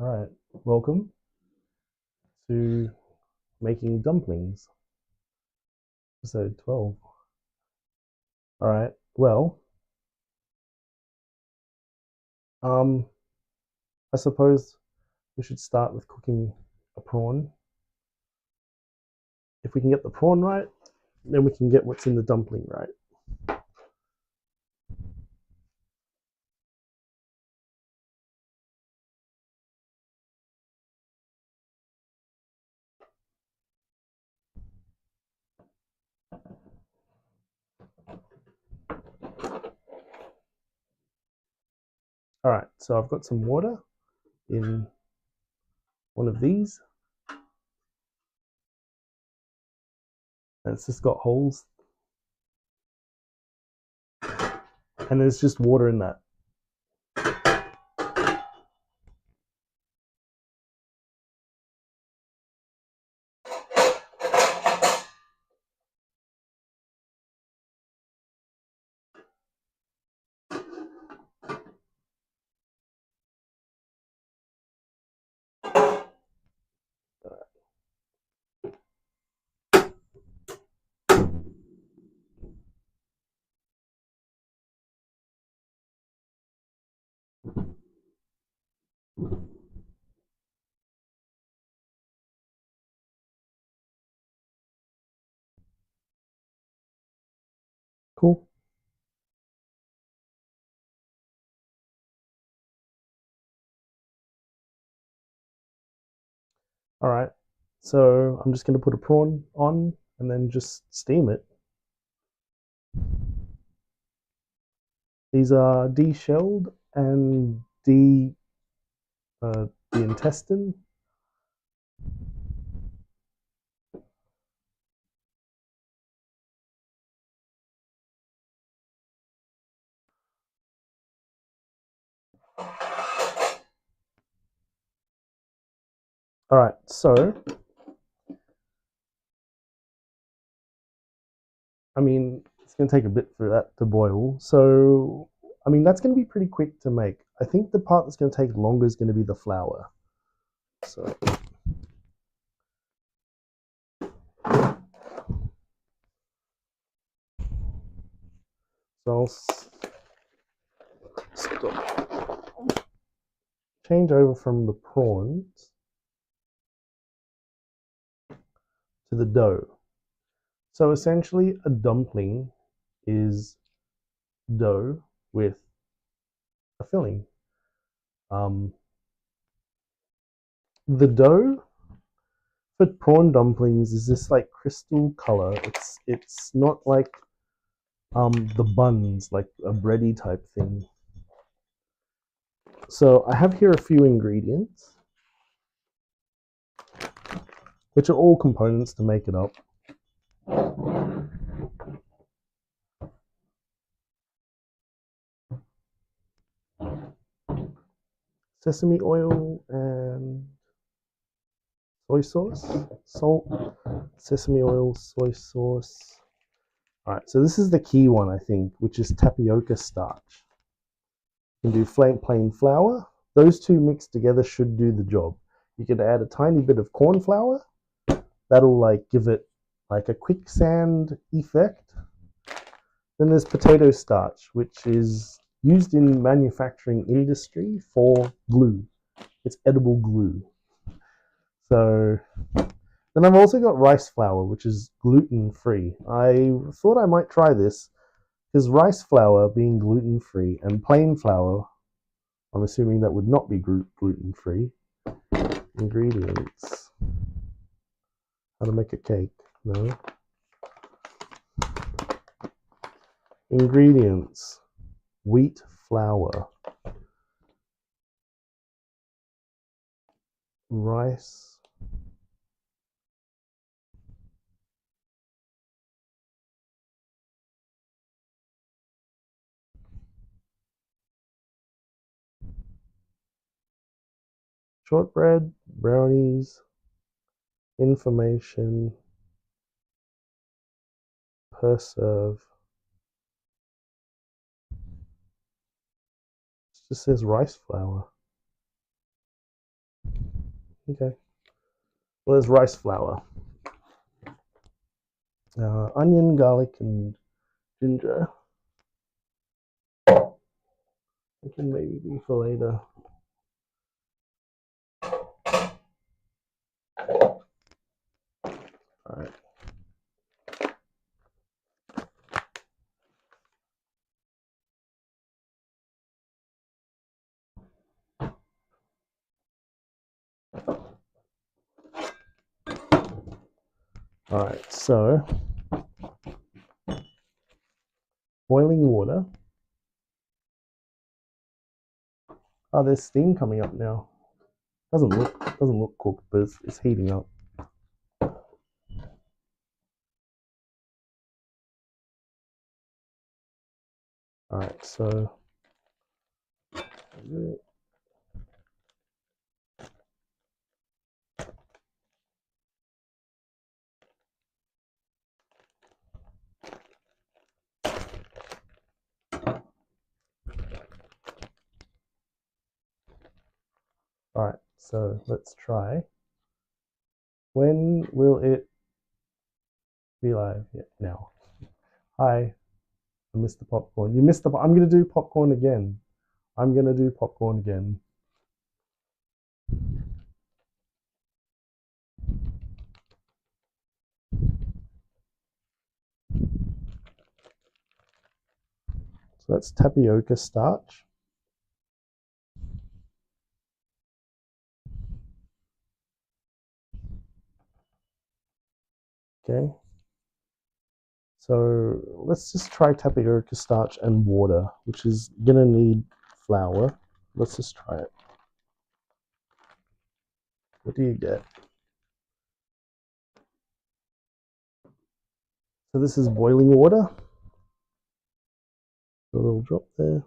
All right, welcome to making dumplings, episode 12. All right, well, um, I suppose we should start with cooking a prawn. If we can get the prawn right, then we can get what's in the dumpling right. All right, so I've got some water in one of these, and it's just got holes, and there's just water in that. Cool. All right, so I'm just going to put a prawn on and then just steam it. These are de-shelled and the intestine. All right, so I mean, it's going to take a bit for that to boil. So, I mean, that's going to be pretty quick to make. I think the part that's going to take longer is going to be the flour. So, I'll stop. Change over from the prawns to the dough. So essentially, a dumpling is dough with a filling. Um, the dough for prawn dumplings is this like crystal color. It's not like the buns, like a bready type thing. So I have here a few ingredients, which are all components to make it up. Sesame oil and soy sauce, salt, sesame oil, soy sauce. All right, so this is the key one, I think, which is tapioca starch. You can do plain flour. Those two mixed together should do the job. You could add a tiny bit of corn flour. That'll like give it like a quicksand effect. Then there's potato starch, which is used in manufacturing industry for glue. It's edible glue. So then I've also got rice flour, which is gluten free. I thought I might try this because rice flour being gluten free and plain flour, I'm assuming that would not be gluten free. Ingredients. How to make a cake? No. Ingredients. Wheat flour. Rice. Shortbread. Brownies. Information. Per serve. It just says rice flour. Okay. Well, there's rice flour, onion, garlic, and ginger. It can maybe be for later. All right. All right. So boiling water. Oh, there's steam coming up now. Doesn't look cooked, but it's heating up. All right. So all right. So let's try. When will it be live? Yeah, now. Hi. I missed the popcorn. You missed the. I'm gonna do popcorn again. I'm gonna do popcorn again. So that's tapioca starch. Okay. So let's just try tapioca starch and water, which is gonna need flour. Let's just try it. What do you get? So this is boiling water. A little drop there.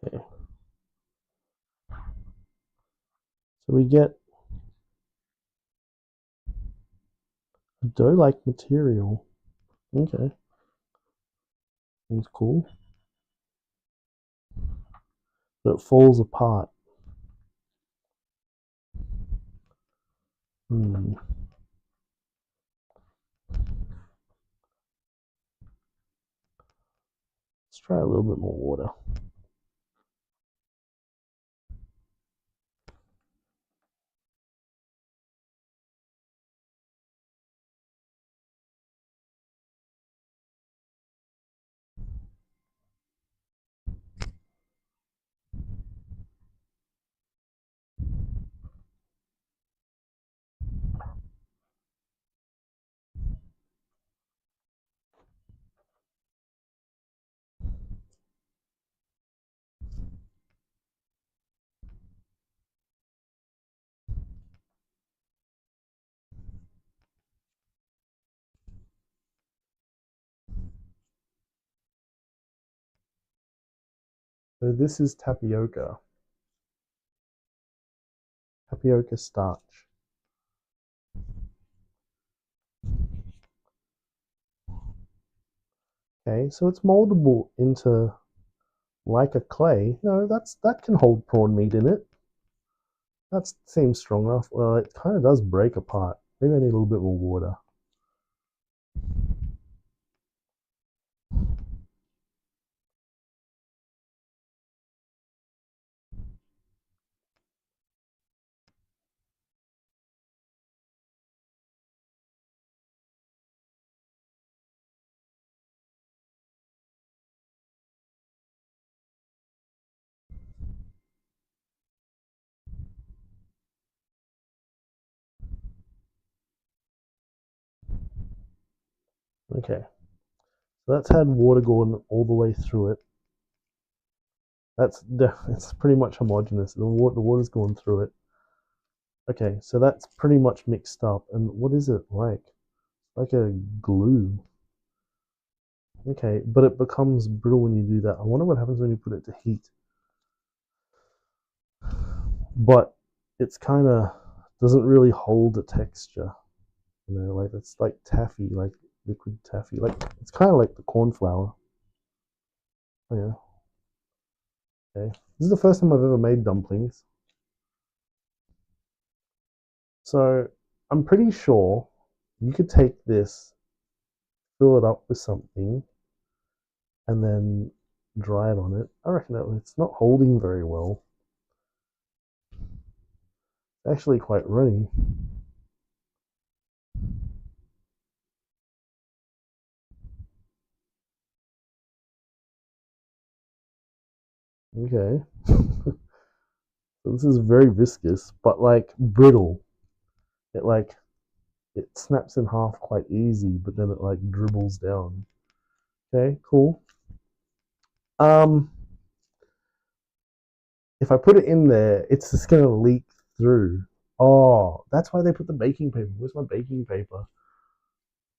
Okay. So we get a dough-like material. Okay. Seems cool. But it falls apart. Hmm. Let's try a little bit more water. So this is tapioca. Tapioca starch. Okay, so it's moldable into like a clay. No, that can hold prawn meat in it. That seems strong enough. Well, it kind of does break apart. Maybe I need a little bit more water. Okay, so that's had water going all the way through it. It's pretty much homogeneous. The water's going through it. Okay, so that's pretty much mixed up. And what is it like? Like a glue. Okay, but it becomes brittle when you do that. I wonder what happens when you put it to heat. But it's kind of doesn't really hold the texture. Like it's like taffy, like liquid taffy. Like it's kind of like the corn flour. Oh yeah. Okay. This is the first time I've ever made dumplings. So I'm pretty sure you could take this, fill it up with something, and then dry it on it. I reckon that it's not holding very well. It's actually quite runny. Okay. So this is very viscous, but like brittle. It like it snaps in half quite easy, but then it like dribbles down. Okay, cool. Um, if I put it in there, it's just gonna leak through. Oh, that's why they put the baking paper. Where's my baking paper?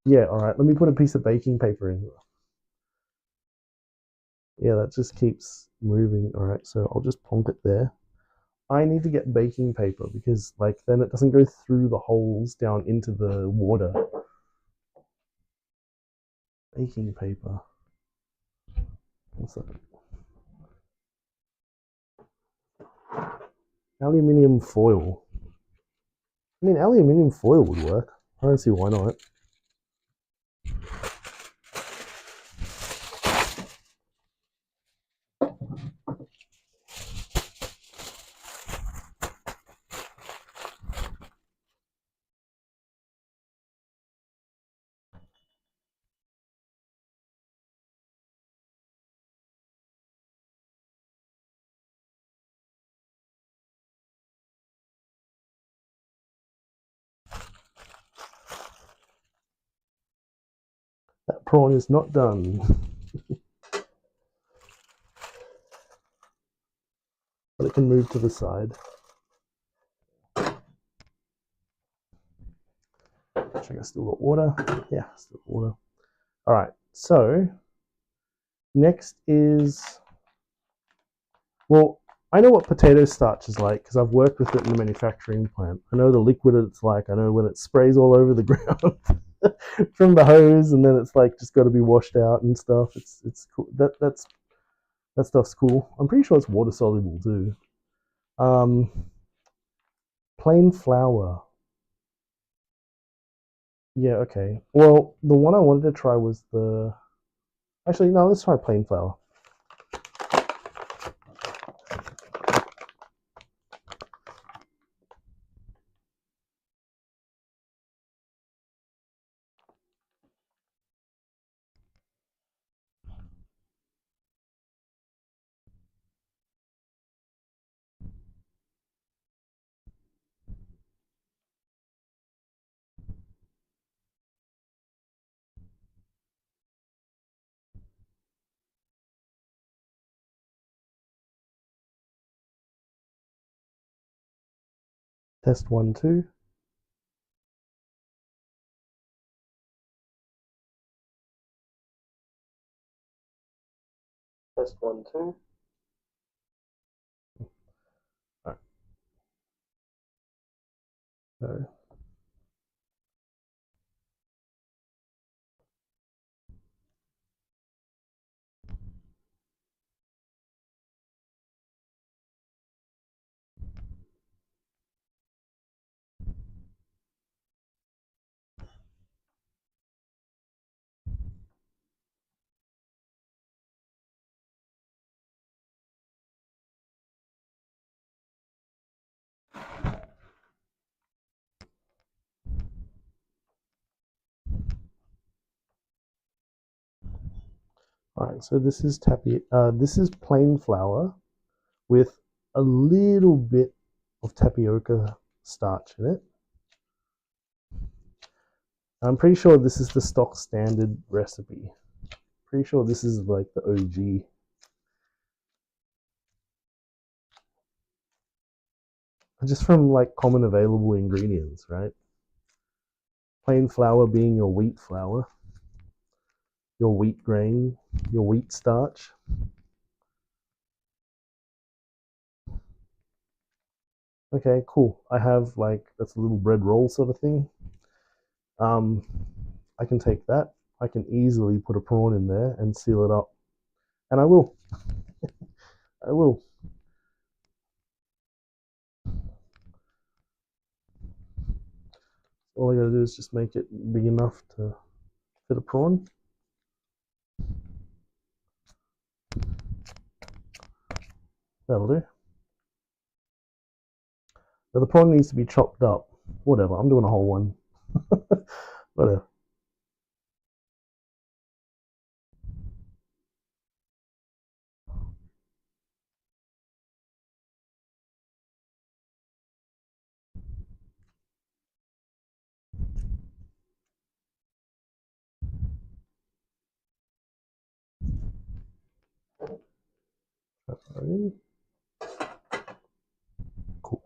Yeah, all right. Let me put a piece of baking paper in. Yeah, that just keeps moving. All right, so I'll just plonk it there. I need to get baking paper because like then it doesn't go through the holes down into the water. Baking paper. What's that? Aluminium foil. I mean, aluminium foil would work. I don't see why not. That prawn is not done, but it can move to the side. Check I still got water. Yeah, still got water. All right, so next is, well, I know what potato starch is like because I've worked with it in the manufacturing plant. I know the liquid it's like. I know when it sprays all over the ground from the hose, and then it's like just got to be washed out and stuff. It's cool. That stuff's cool. I'm pretty sure it's water soluble too. Um, plain flour. Yeah, okay. Well, the one I wanted to try was the. Actually, no, let's try plain flour. Test 1, 2. Test 1, 2. All right, so all right, so this is this is plain flour with a little bit of tapioca starch in it. I'm pretty sure this is the stock standard recipe. Pretty sure this is like the OG. Just from like common available ingredients, right? Plain flour being your wheat flour. your wheat grain, your wheat starch. Okay, cool. I have like that's a little bread roll sort of thing. Um, I can take that. I can easily put a prawn in there and seal it up, and I will. I will. All I gotta do is just make it big enough to fit a prawn. That'll do. But the prawn needs to be chopped up. Whatever. I'm doing a whole one. Whatever. Cool.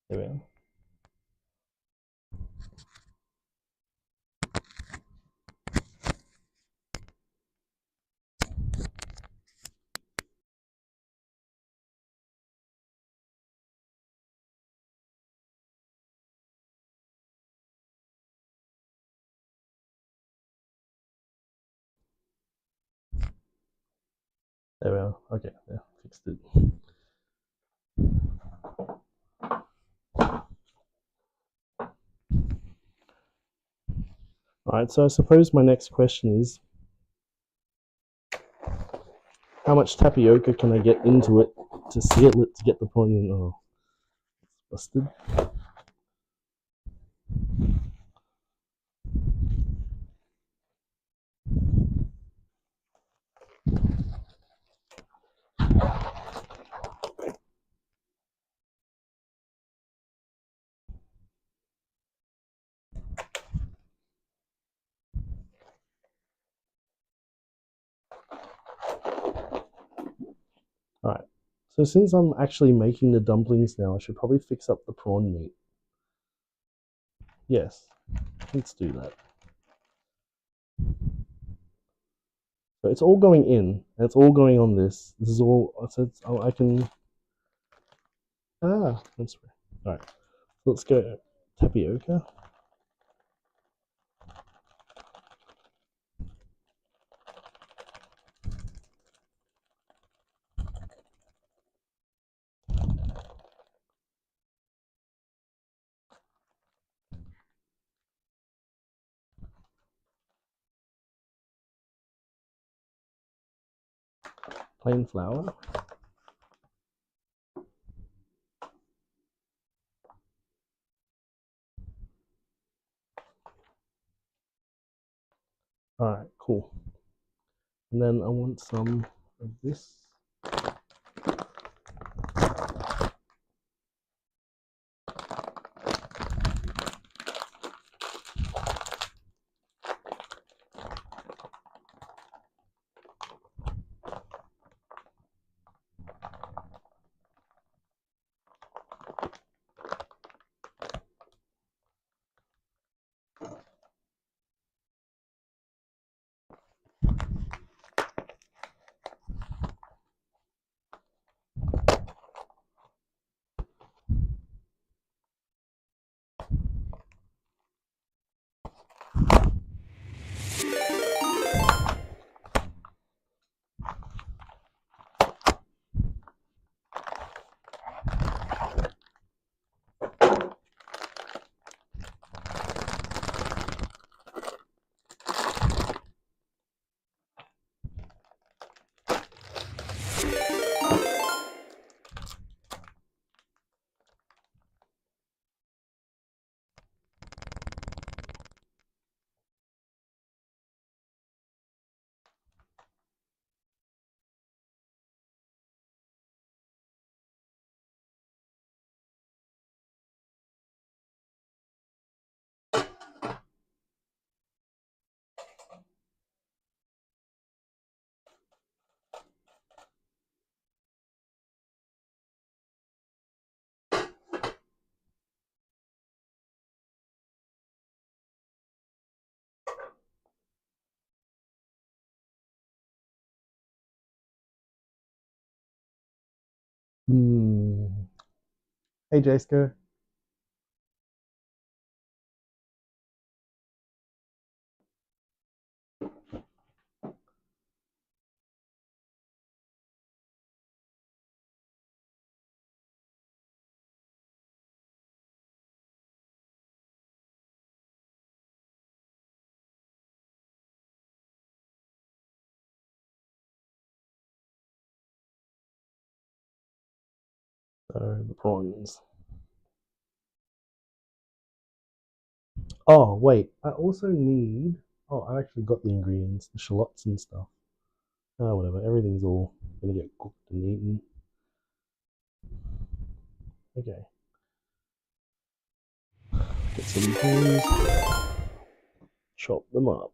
There we go. There we are. Okay, yeah, fixed it. Alright, so I suppose my next question is how much tapioca can I get into it to seal it to get the prawn in? Oh, busted. Alright, so since I'm actually making the dumplings now, I should probably fix up the prawn meat. Yes, let's do that. So it's all going in, and it's all going on this. This is all, so oh, I can, that's right. Alright, so let's go tapioca. Plain flour. Alright, cool. And then I want some of this. Hmm. Hey, Jasko. So the prawns. Oh, wait. I also need. Oh, I actually got the ingredients, the shallots and stuff. Oh, whatever. Everything's all gonna get cooked and eaten. Okay. Get some prawns. Chop them up.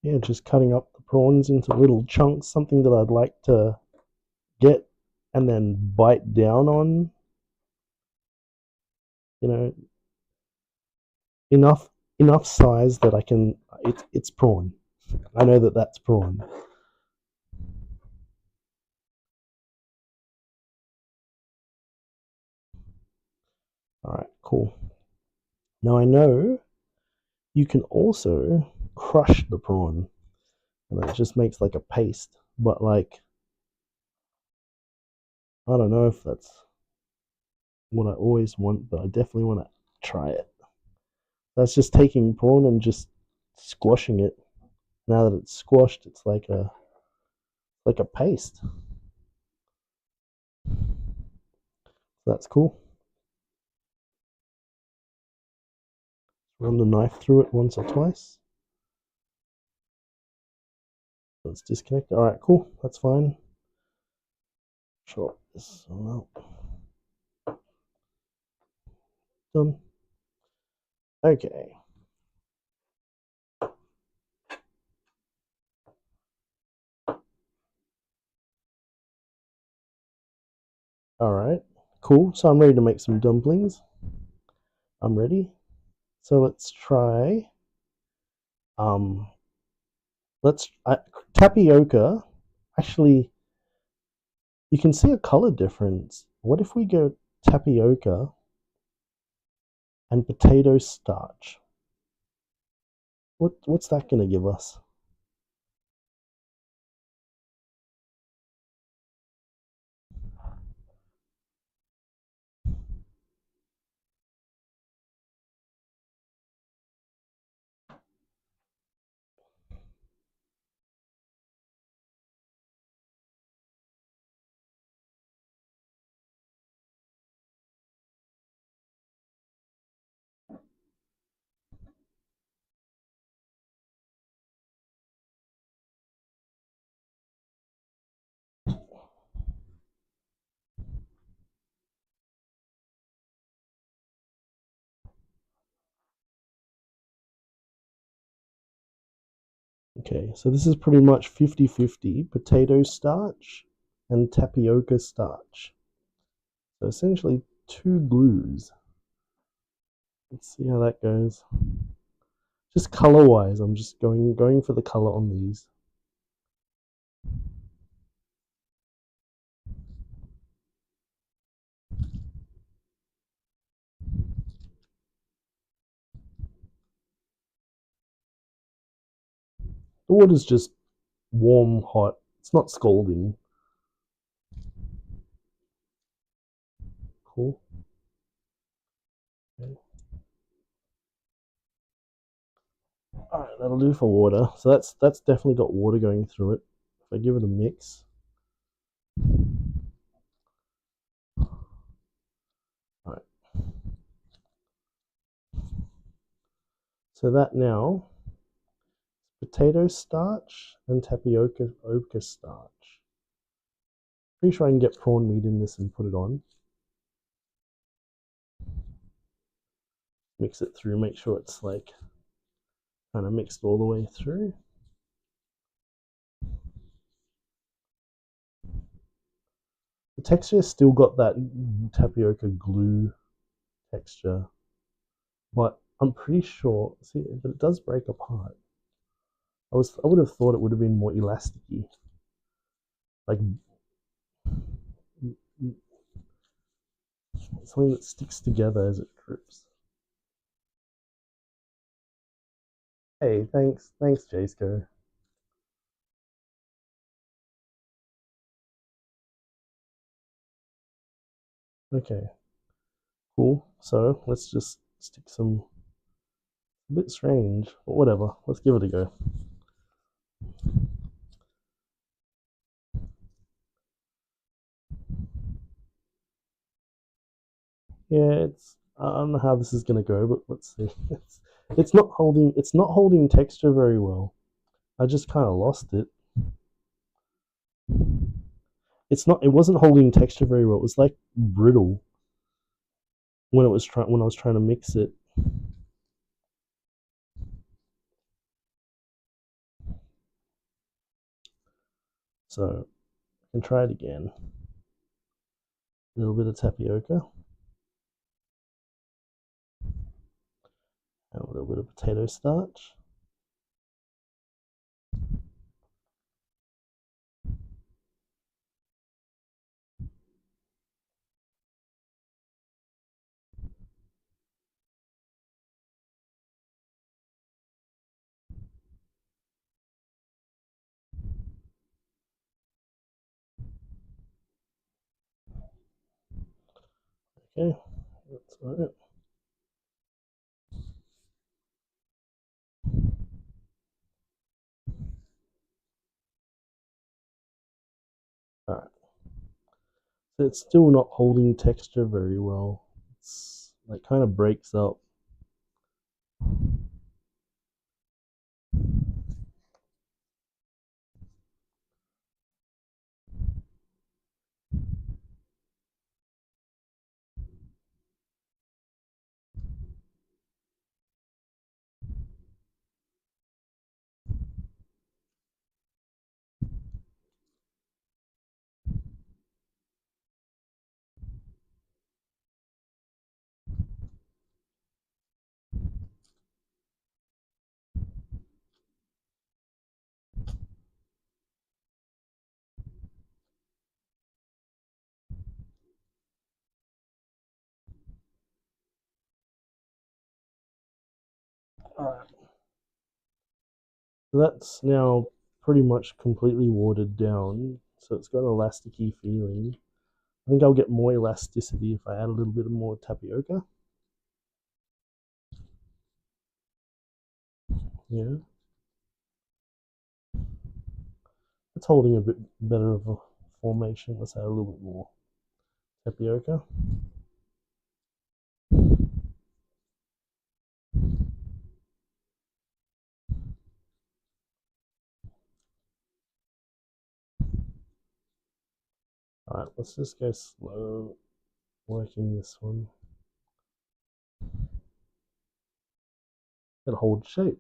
Yeah, just cutting up the prawns into little chunks, something that I'd like to get and then bite down on. You know, enough enough size that I can. It's prawn. I know that that's prawn. All right, cool. Now I know you can also crush the prawn, and that just makes like a paste. But like, I don't know if that's what I always want, but I definitely want to try it. That's just taking prawn and just squashing it. Now that it's squashed, it's like a paste. That's cool. Run the knife through it once or twice. Let's disconnect. All right, cool. That's fine. Sure. This one out. Done. Okay. All right. Cool. So I'm ready to make some dumplings. I'm ready. So let's try. Um, let's tapioca. Actually, you can see a color difference. What if we go tapioca and potato starch? What's that gonna give us? Okay, so this is pretty much 50-50 potato starch and tapioca starch. So essentially two glues. Let's see how that goes. Just color wise, I'm just going for the color on these. The water's just warm, hot. It's not scalding. Cool. Okay. All right, that'll do for water. So that's definitely got water going through it. If I give it a mix. All right. So that now potato starch and tapioca ochre starch. Pretty sure I can get prawn meat in this and put it on. Mix it through, make sure it's like kind of mixed all the way through. The texture still got that tapioca glue texture, but I'm pretty sure. See, but it does break apart. I would have thought it would have been more elasticy, like something that sticks together as it drips. Hey, thanks, Jaceco. Okay, cool. So let's just stick some. A bit strange, but whatever. Let's give it a go. Yeah, I don't know how this is gonna go, but let's see. It's not holding texture very well. I just kind of lost it. It wasn't holding texture very well. It was like brittle when I was trying to mix it. So I can try it again. A little bit of tapioca and a little bit of potato starch. Okay, that's right. All right. So it's still not holding texture very well. It's like kind of breaks up. All right. So that's now pretty much completely watered down. So it's got an elasticy feeling. I think I'll get more elasticity if I add a little bit more tapioca. Yeah. It's holding a bit better of a formation. Let's add a little bit more tapioca. All right, let's just go slow working this one. It holds shape.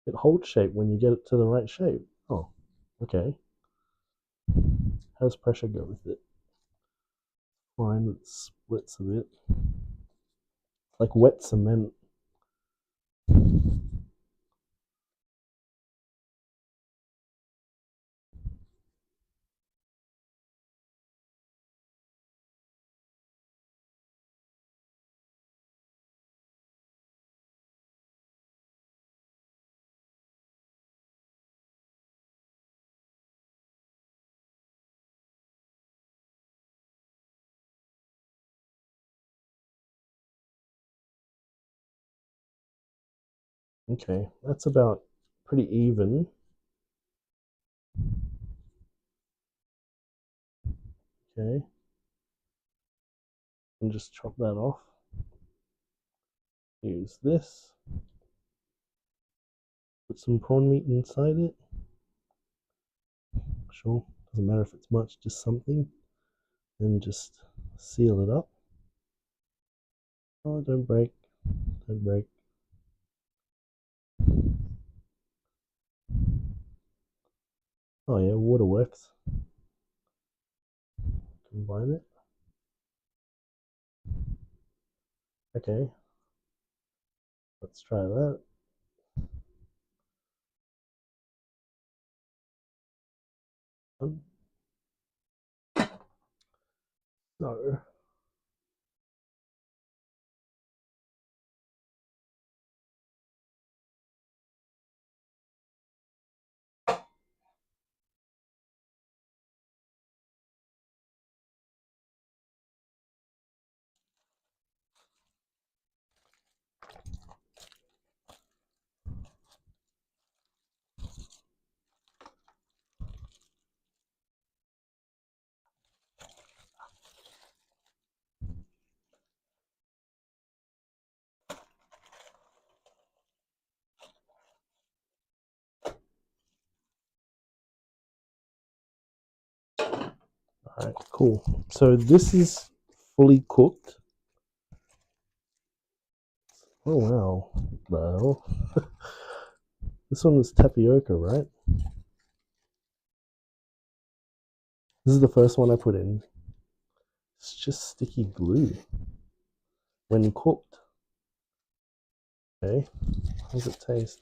It holds shape when you get it to the right shape. Oh, okay. How does pressure go with it? Fine, it splits a bit. Like wet cement. Okay, that's about pretty even. Okay, and just chop that off. Use this. Put some prawn meat inside it. Sure, doesn't matter if it's much, just something. Then just seal it up. Oh, don't break. Don't break. Oh yeah, water works. combine it. Okay, let's try that. So, all right, cool. So this is fully cooked. Oh wow, well, this one was tapioca, right? This is the first one I put in. It's just sticky glue when cooked. Okay, how does it taste?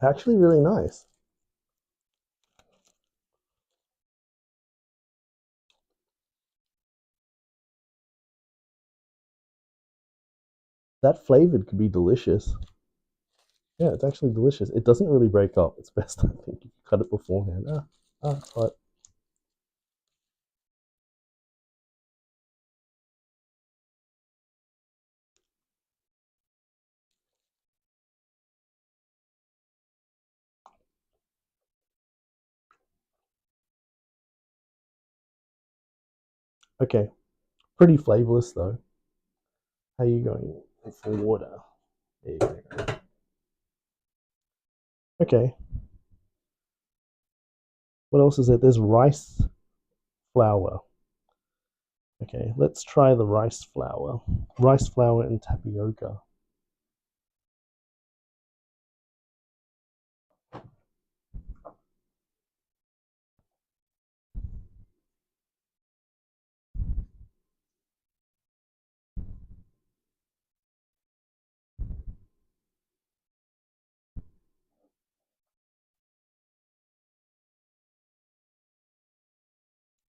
Actually, really nice. That flavored could be delicious. Yeah, it's actually delicious. It doesn't really break up. It's best, I think, if you cut it beforehand. It's hot. Okay, pretty flavorless though. How are you going for water? There you go. Okay, what else is there? There's rice flour. Okay, let's try the rice flour. Rice flour and tapioca.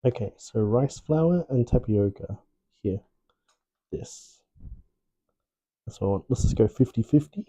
Okay, so rice flour and tapioca. Here, this. That's what I want. Let's just go 50-50.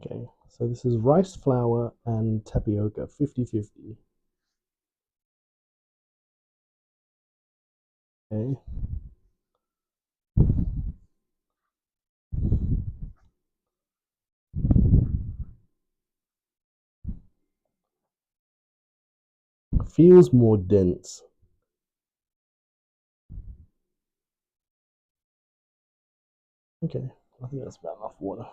Okay, so this is rice flour and tapioca, 50-50. Okay. Feels more dense. Okay, I think that's about enough water.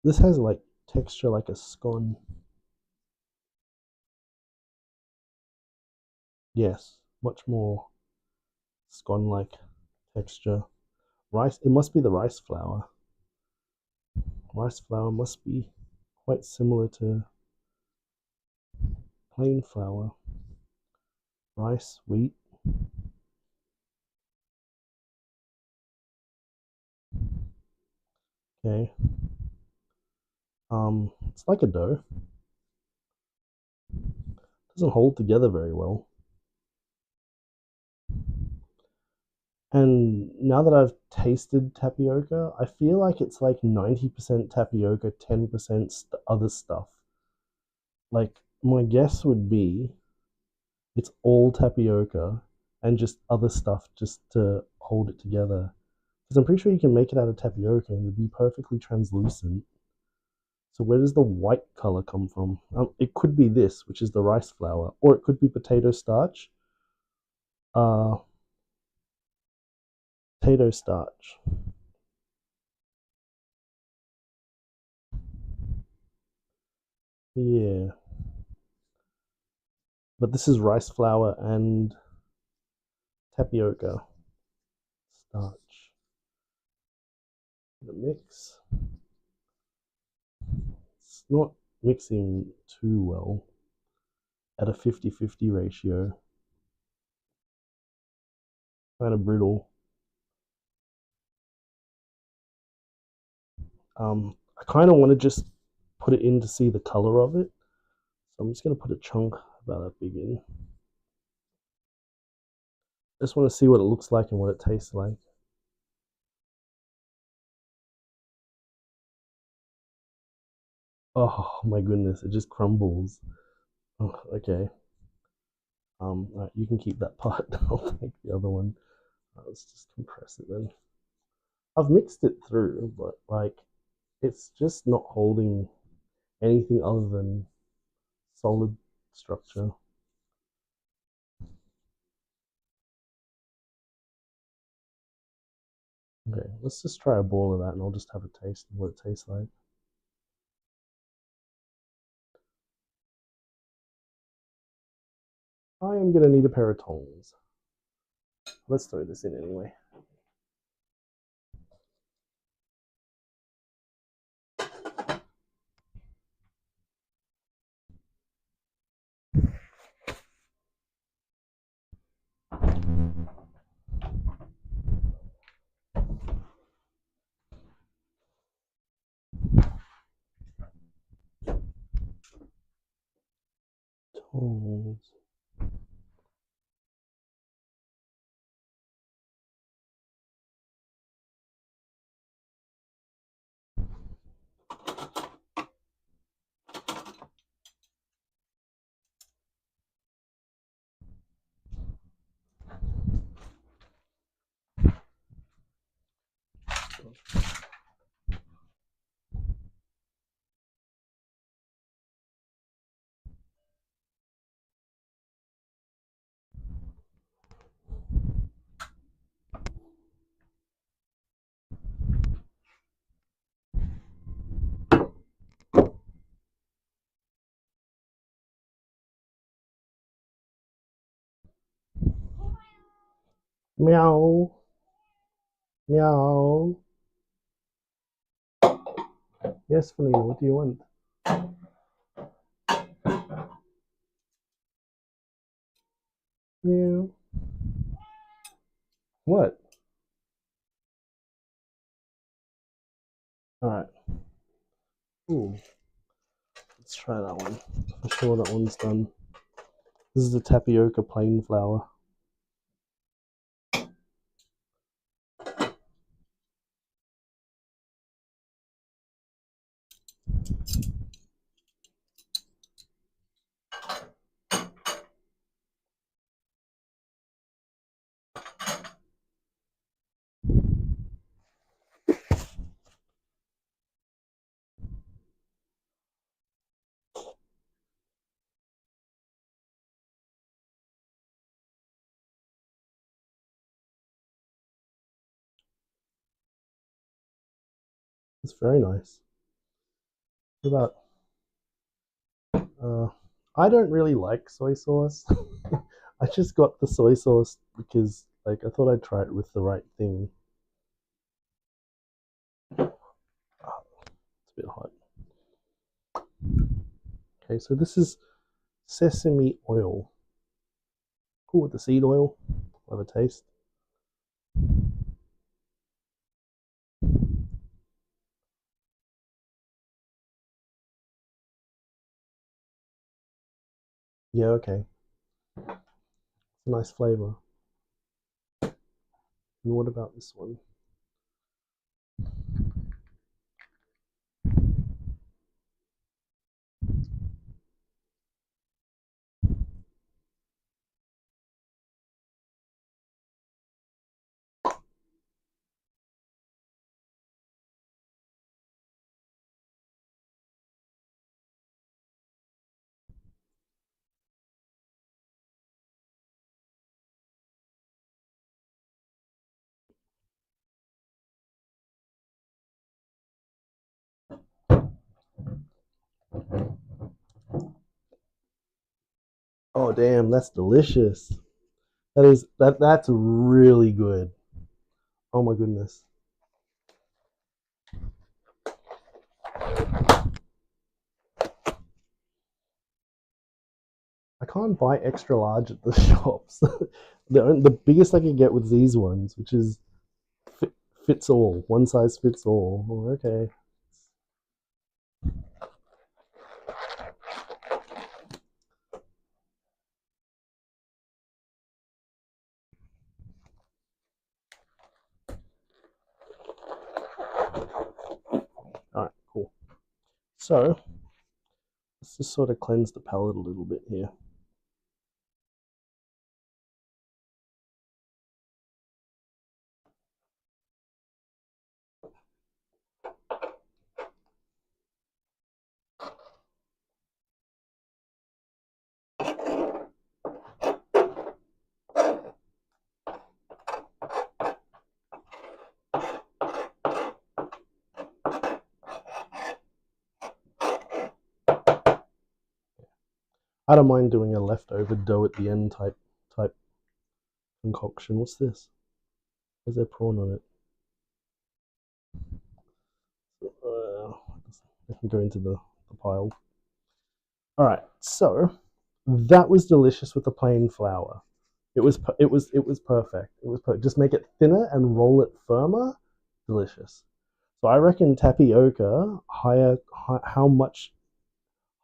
This has like texture like a scone. Yes, much more scone-like texture. Rice, it must be the rice flour. Rice flour must be quite similar to plain flour. Rice, wheat. Okay. It's like a dough. Doesn't hold together very well. And now that I've tasted tapioca, I feel like it's like 90% tapioca, 10% other stuff. Like, my guess would be it's all tapioca and just other stuff just to hold it together. Because I'm pretty sure you can make it out of tapioca and it'd be perfectly translucent. So where does the white color come from? It could be this, which is the rice flour, or it could be potato starch. Uh, potato starch. Yeah, but this is rice flour and tapioca starch. The mix. It's not mixing too well at a 50-50 ratio. Kind of brittle. I kind of want to just put it in to see the color of it. So I'm just going to put a chunk about that big in. Just want to see what it looks like and what it tastes like. Oh my goodness, it just crumbles. Oh, okay. Right, you can keep that part. I'll take the other one. Let's just compress it then. I've mixed it through, but like it's just not holding anything other than solid structure. Okay, let's just try a ball of that and I'll just have a taste of what it tastes like. I am gonna need a pair of tongs. Let's throw this in anyway. Tongs. Meow. Meow. Yes, Felina, what do you want? Meow. What? Alright. Ooh. Let's try that one. For sure that one's done. This is the tapioca plain flour. It's very nice. What about uh I don't really like soy sauce. I just got the soy sauce because like I thought I'd try it with the right thing. Oh, it's a bit hot. Okay, so this is sesame oil. Cool with the seed oil. Have a taste. Yeah, okay. Nice flavor. And what about this one? Oh damn, that's delicious. That's really good. Oh my goodness. I can't buy extra large at the shops. The biggest I can get with these ones, which is fits all, one size fits all. Oh, okay. All right, cool. So let's just sort of cleanse the palate a little bit here. I don't mind doing a leftover dough at the end type concoction. What's this? Is there prawn on it? I can go into the pile. All right, so that was delicious with the plain flour. It was perfect. It was perfect. Just make it thinner and roll it firmer. Delicious. So I reckon tapioca higher. How much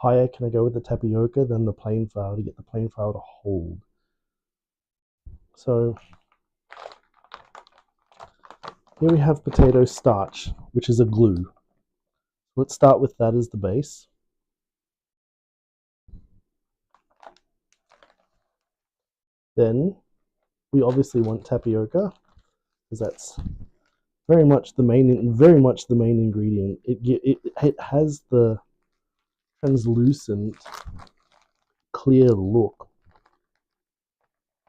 higher can I go with the tapioca than the plain flour to get the plain flour to hold? So here we have potato starch, which is a glue. Let's start with that as the base. Then we obviously want tapioca because that's very much the main ingredient. It has the translucent, clear look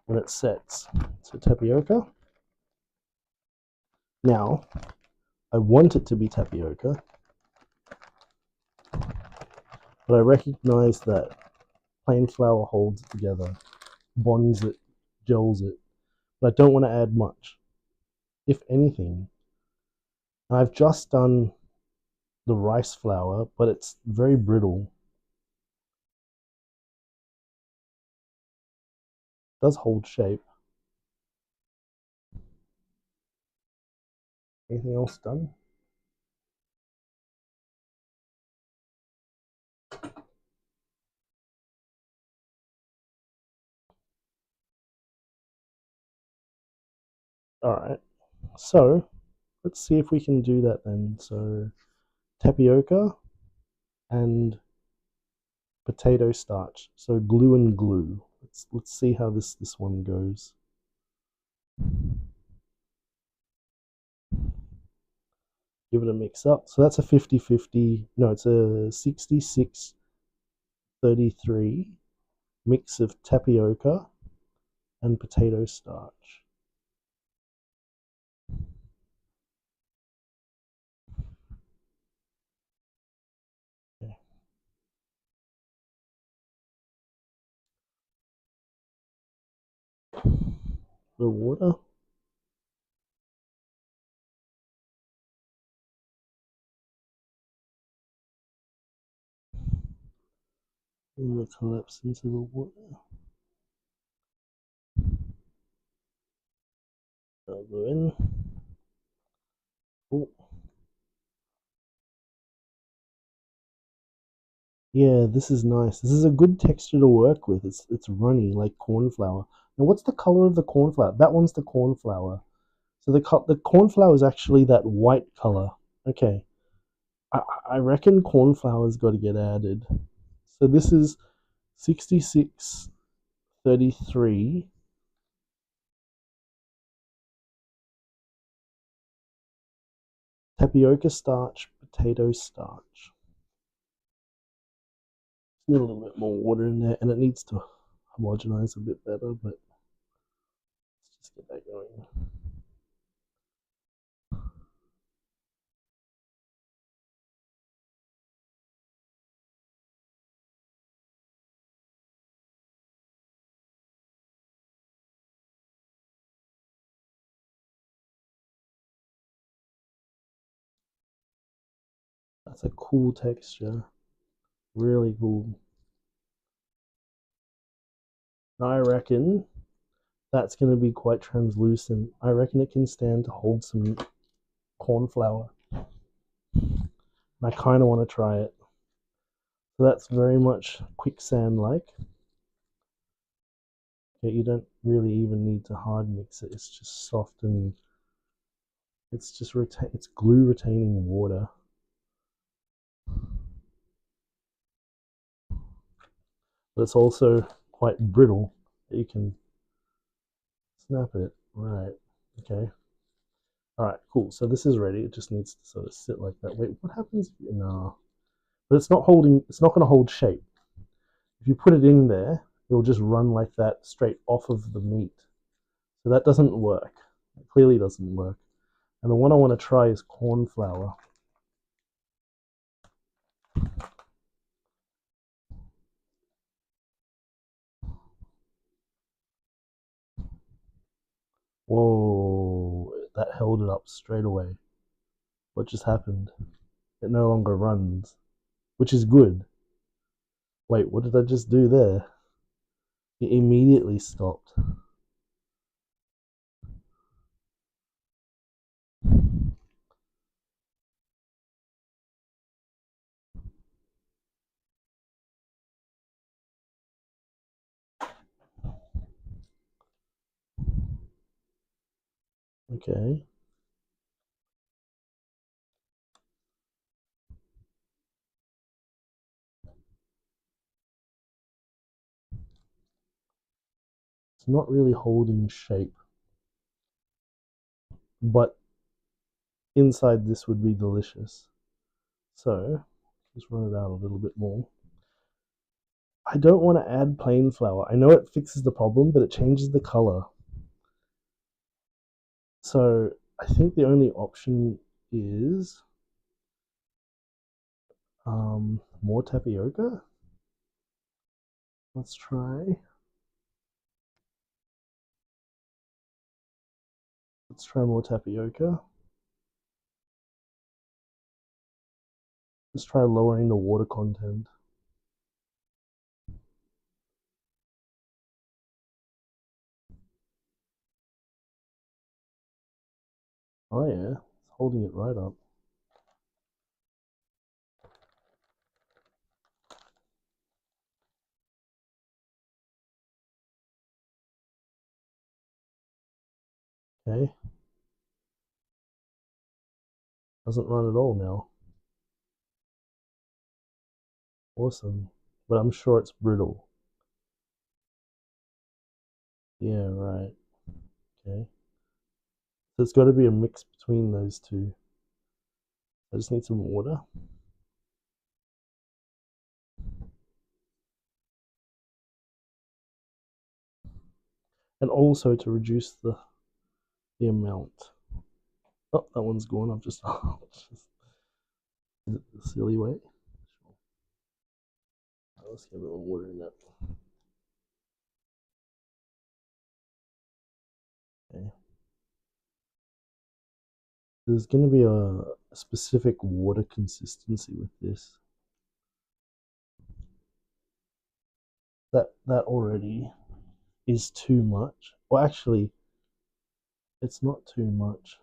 when it sets. So tapioca. Now, I want it to be tapioca, but I recognize that plain flour holds it together, bonds it, gels it. But I don't want to add much, if anything. And I've just done the rice flour, but it's very brittle. It does hold shape. Anything else done? All right. So let's see if we can do that then. So tapioca and potato starch. So glue and glue. Let's see how this one goes. Give it a mix up. So that's a 50-50. No, it's a 66-33 mix of tapioca and potato starch. Okay. The water. And will collapse into the water. I'll go in. Oh. Yeah, this is nice. This is a good texture to work with. It's runny like corn flour. Now, what's the color of the corn flour? That one's the corn flour. So the corn flour is actually that white color. Okay, I I reckon corn flour's got to get added. So this is 66:33 tapioca starch, potato starch. Need a little bit more water in there, and it needs to homogenize a bit better. But let's just get that going. That's a cool texture. Really cool. I reckon that's going to be quite translucent. I reckon it can stand to hold some corn flour. I kind of want to try it. So that's very much quicksand like. Okay, you don't really even need to hard mix it. It's just soft and it's just it's glue retaining water. But it's also quite brittle. You can snap it. Right. Okay. All right. Cool. So this is ready. It just needs to sort of sit like that. Wait, what happens if you... No. But it's not holding... It's not going to hold shape. If you put it in there, it'll just run like that straight off of the meat. So that doesn't work. It clearly doesn't work. And the one I want to try is corn flour. Whoa. That held it up straight away. What just happened? It no longer runs, which is good. Wait, what did I just do there? It immediately stopped. Okay. It's not really holding shape, but inside this would be delicious. So, just run it out a little bit more. I don't want to add plain flour. I know it fixes the problem, but it changes the color. So, I think the only option is more tapioca. Let's try. Let's try more tapioca. Let's try lowering the water content. Oh yeah, it's holding it right up. Okay, doesn't run at all now. Awesome, but I'm sure it's brittle. Yeah, right. Okay, so it's got to be a mix between those two. I just need some water, and also to reduce the amount. Oh, that one's gone. I've just, just is it the silly way? Sure. Let's get a little water in that. Okay. There's going to be a specific water consistency with this. That already is too much. Well, actually, it's not too much.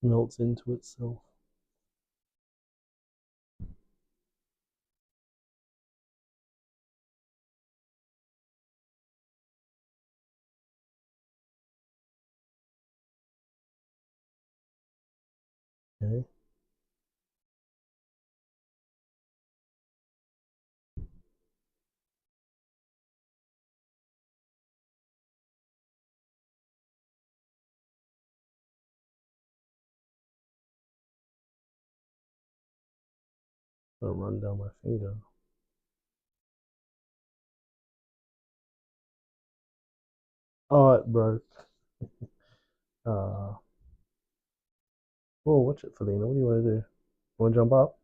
melts into itself. Okay. I'll run down my finger. Oh, it broke. Oh, watch it, Felina. What do you want to do? You want to jump up?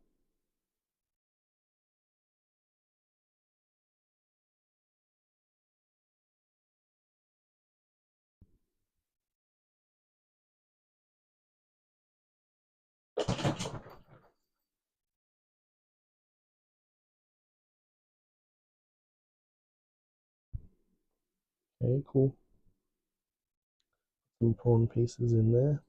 Okay, cool. Some prawn pieces in there.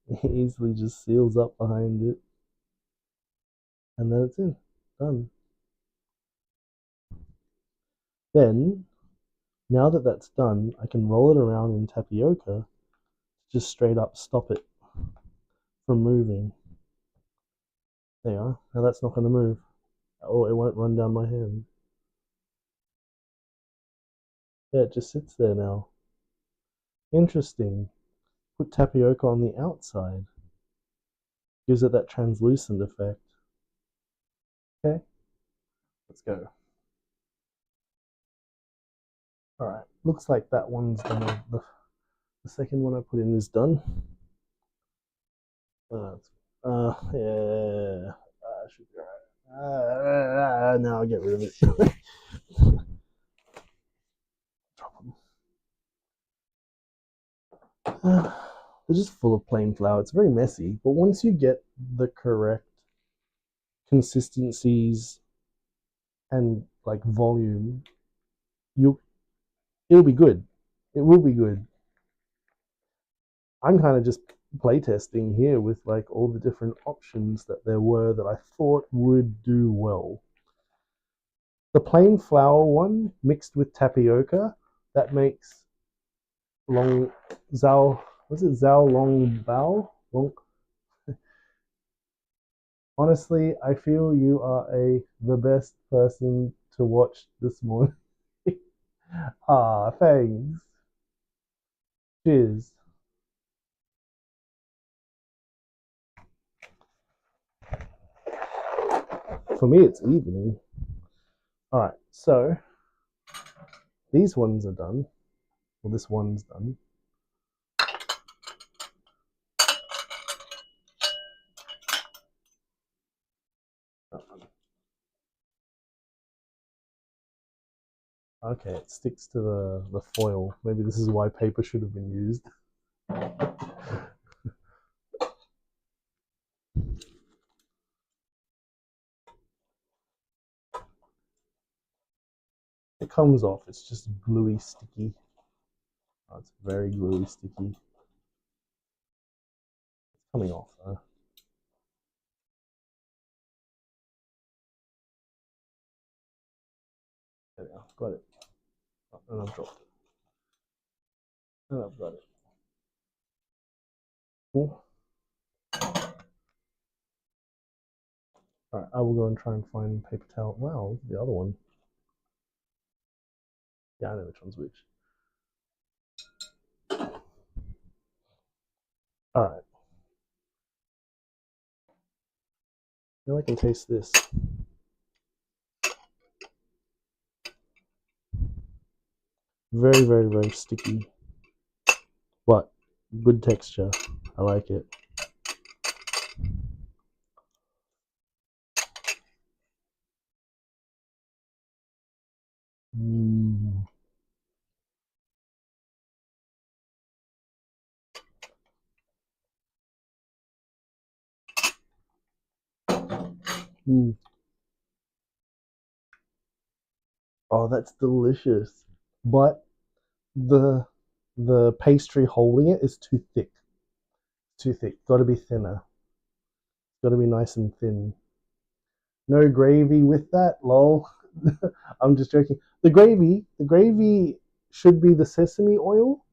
It easily just seals up behind it. And then it's in. Done. Then, now that that's done, I can roll it around in tapioca, just straight up stop it from moving. There you are. Now that's not going to move. Oh, it won't run down my hand. Yeah, it just sits there now. Interesting. Put tapioca on the outside. Gives it that translucent effect. Okay, let's go. Alright, looks like that one's done. The second one I put in is done. Yeah. Should be alright. Now I'll get rid of it. Drop them. They're just full of plain flour. It's very messy, but once you get the correct consistencies and like volume, you it'll be good. It will be good. I'm kind of just playtesting here with like all the different options that there were that I thought would do well. The plain flour one mixed with tapioca, that makes long Zhao, was it Zhao Long Bao? Long, honestly, I feel you are the best person to watch this morning. Ah, thanks. Cheers. For me, it's evening. All right, so these ones are done. Well, this one's done. Okay, it sticks to the foil. Maybe this is why paper should have been used. It comes off. It's just gluey sticky. Oh, it's very gluey sticky. It's coming off though. There we go. Got it. Oh, and I've dropped it. And I've got it. Cool. Alright, I will go and try and find paper towel. Wow, the other one. Yeah, I know which one's which. Alright. Now I can taste this. Very, very, very sticky. But good texture. I like it. Mm. Mm. Oh, that's delicious. But the the pastry holding it is too thick. Too thick. Got to be thinner. Got to be nice and thin. No gravy with that, lol. I'm just joking. The gravy should be the sesame oil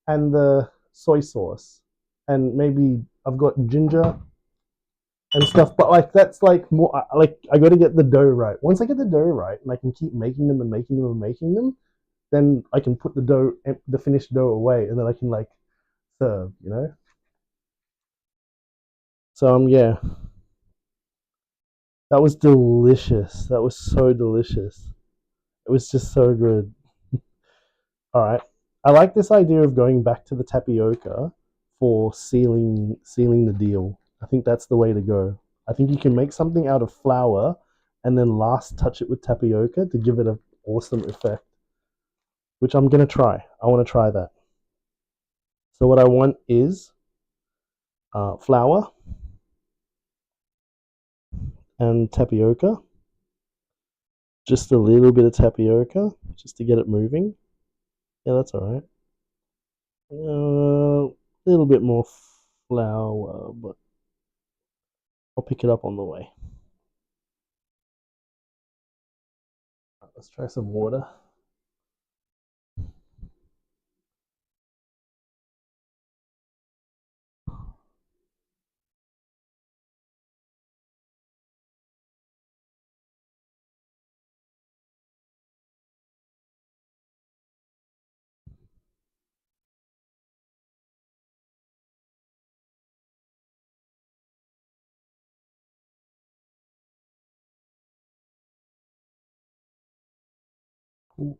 and the soy sauce, and maybe I've got ginger and stuff. But like that's like more like I got to get the dough right. Once I get the dough right, and I can keep making them and making them and making them, then I can put the finished dough away, and then I can like serve. So yeah, that was delicious. That was so delicious. It was just so good. All right. I like this idea of going back to the tapioca for sealing the deal. I think that's the way to go. I think you can make something out of flour and then last touch it with tapioca to give it an awesome effect, which I'm gonna try. I want to try that. So what I want is flour and tapioca, just a little bit of tapioca, just to get it moving. Yeah, that's all right. A little bit more flour, but I'll pick it up on the way. Let's try some water. Ooh,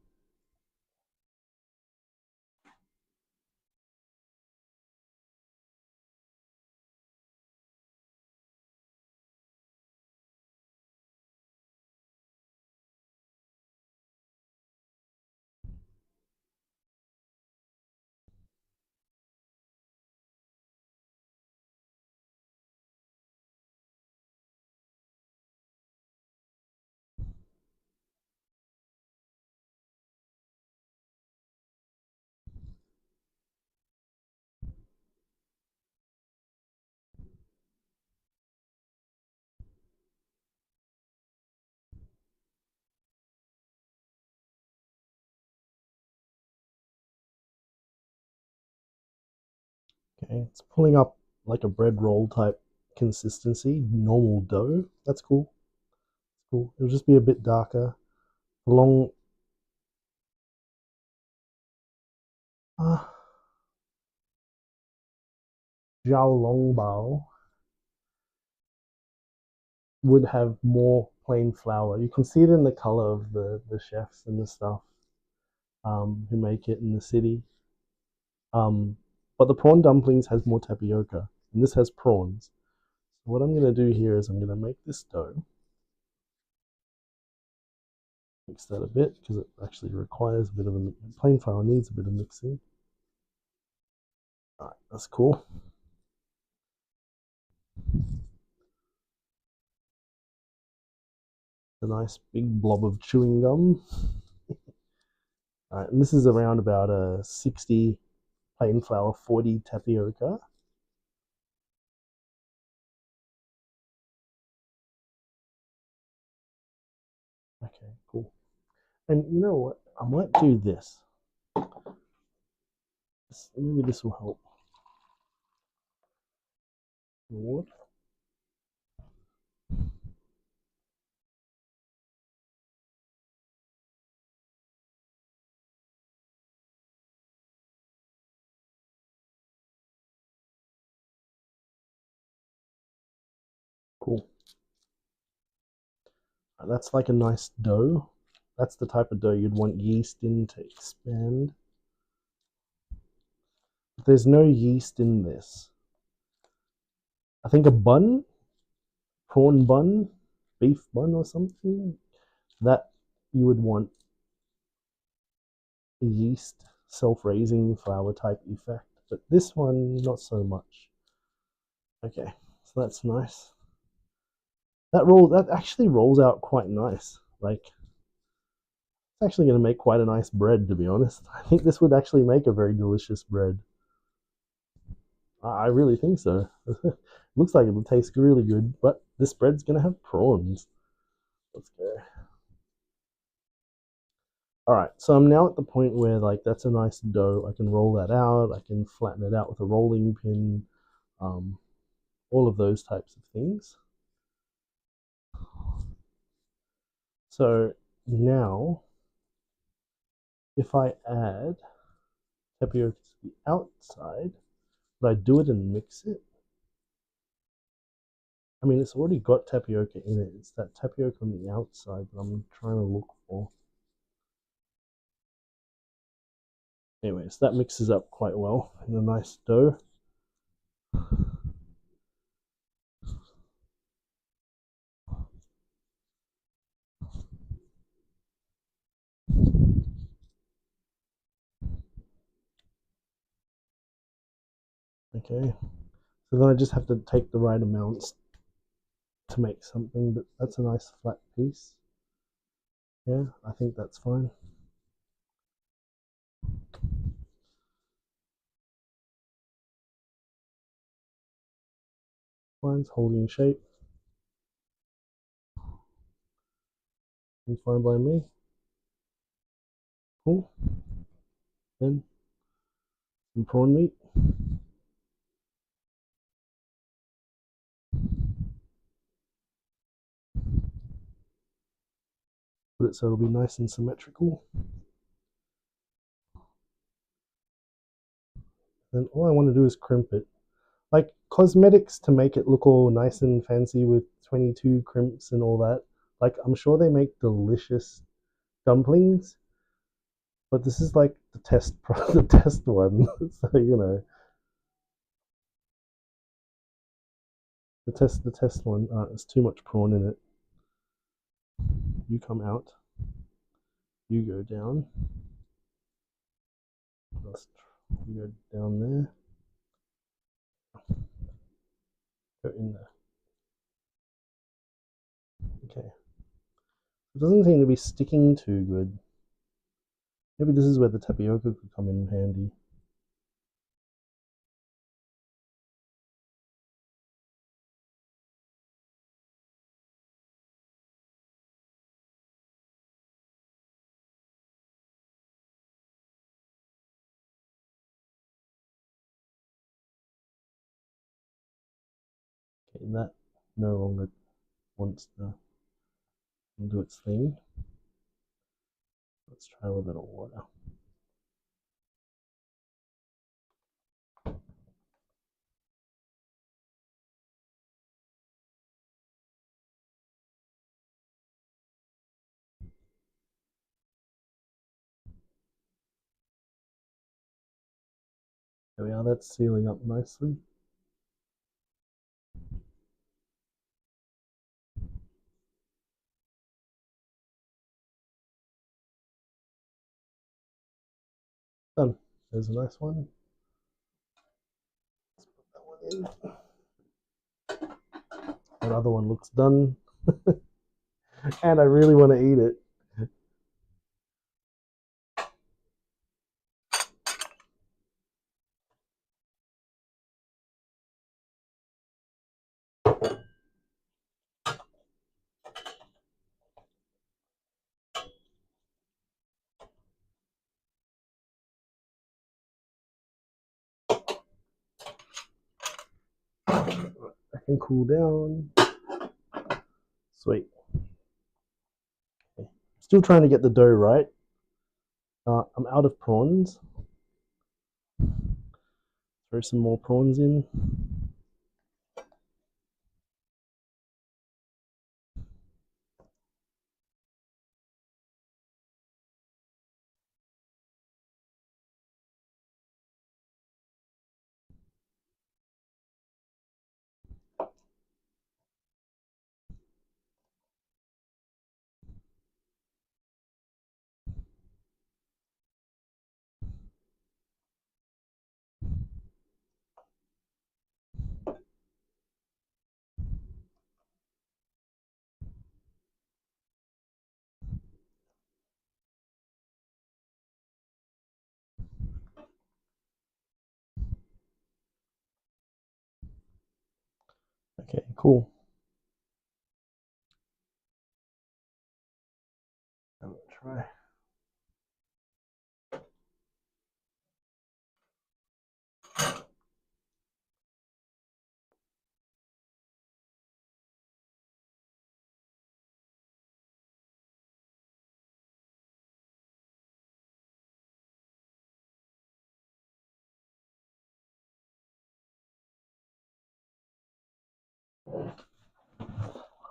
okay, it's pulling up like a bread roll type consistency, normal dough. That's cool. Cool. It'll just be a bit darker. Long, uh, Xiao Longbao would have more plain flour. You can see it in the color of the chefs and the stuff who make it in the city. Um, but the prawn dumplings has more tapioca, and this has prawns. So what I'm gonna do here is I'm gonna make this dough, mix that a bit because it actually requires a bit of a plain flour needs a bit of mixing. All right, that's cool. A nice big blob of chewing gum. All right, and this is around about a 60 plain flour, 40 tapioca. Okay, cool. And you know what? I might do this. Maybe this will help. What? Cool. That's like a nice dough. That's the type of dough you'd want yeast in to expand. If there's no yeast in this, I think a bun, prawn bun, beef bun or something, that you would want a yeast self-raising flour type effect. But this one, not so much. Okay, so that's nice. that actually rolls out quite nice. Like it's actually going to make quite a nice bread, to be honest. I think this would actually make a very delicious bread. I really think so. Looks like it'll taste really good, but this bread's going to have prawns. Let's go. All right, so I'm now at the point where like that's a nice dough. I can roll that out. I can flatten it out with a rolling pin. Um, all of those types of things. So now, if I add tapioca to the outside, but I do it and mix it. I mean, it's already got tapioca in it. It's that tapioca on the outside that I'm trying to look for. Anyways, that mixes up quite well in a nice dough. Okay, so then I just have to take the right amounts to make something, but that's a nice flat piece. Yeah, I think that's fine. Mine's holding shape. And fine by me. Cool. Then some prawn meat. Put it so it'll be nice and symmetrical. Then all I want to do is crimp it. Like cosmetics to make it look all nice and fancy with 22 crimps and all that. Like I'm sure they make delicious dumplings, but this is like the test the test one. So you know the test one. There's too much prawn in it. You come out. You go down. You go down there. Go in there. Okay. It doesn't seem to be sticking too good. Maybe this is where the tapioca could come in handy. Okay, that no longer wants to do its thing. Let's try a little bit of water. There we are, that's sealing up nicely. Done. There's a nice one. Let's put that one in. That other one looks done. And I really want to eat it. I can cool down. Sweet. Okay. Still trying to get the dough right. I'm out of prawns. Throw some more prawns in. Okay, cool. I'm gonna try.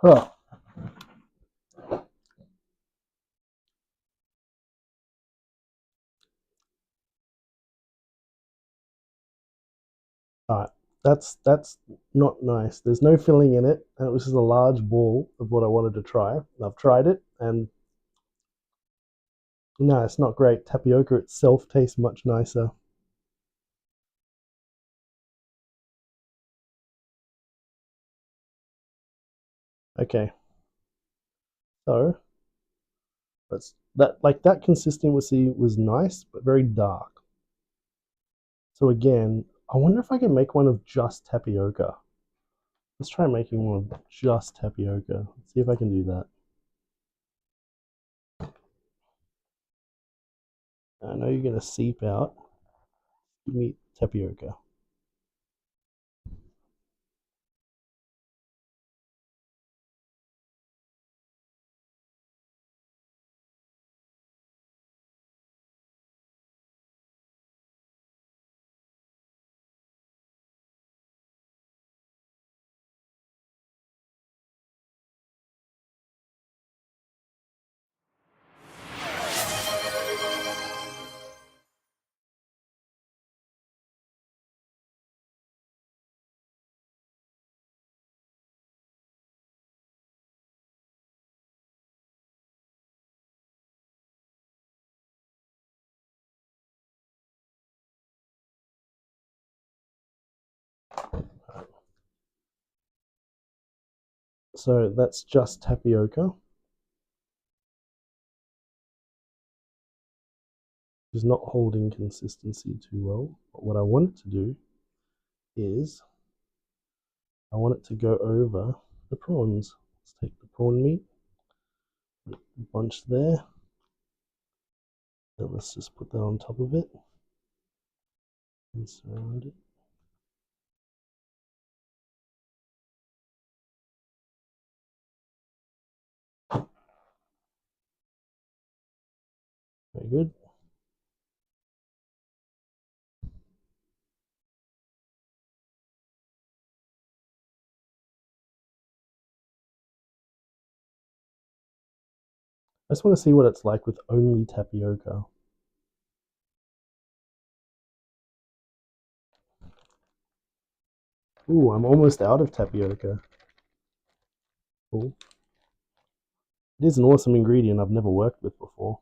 Huh. All right, that's not nice. There's no filling in it, and it was just a large ball of what I wanted to try. I've tried it, and no, it's not great. Tapioca itself tastes much nicer. Okay, so that's that like that consistency was nice, but very dark. So again, I wonder if I can make one of just tapioca. Let's try making one of just tapioca. Let's see if I can do that. I know you're gonna seep out. Give me tapioca. So that's just tapioca. Is not holding consistency too well. But what I want it to do is I want it to go over the prawns. Let's take the prawn meat, bunch there, and let's just put that on top of it and surround it. Very good. I just want to see what it's like with only tapioca. Ooh, I'm almost out of tapioca. Cool. It is an awesome ingredient I've never worked with before.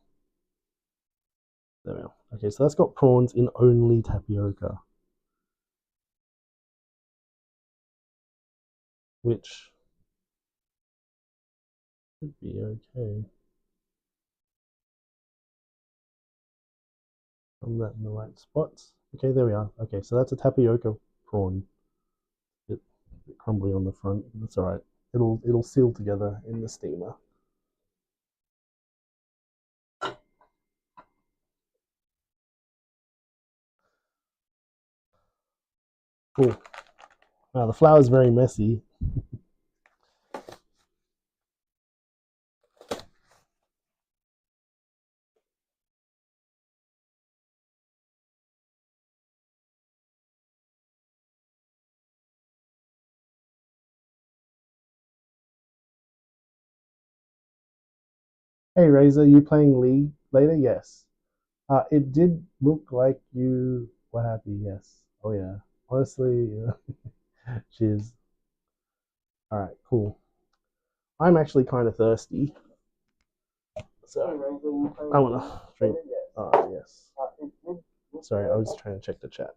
There we go. Okay, so that's got prawns in only tapioca, which should be okay. I'm that in the right spots. Okay, there we are. Okay, so that's a tapioca prawn. Bit, bit crumbly on the front. That's all right. It'll seal together in the steamer. Cool. Now the flour is very messy. Hey Razor, you playing League later? Yes. It did look like you were happy. Yes. Oh yeah. Honestly, cheers. All right, cool. I'm actually kind of thirsty, so I want to drink. Yes. Sorry, I was trying to check the chat.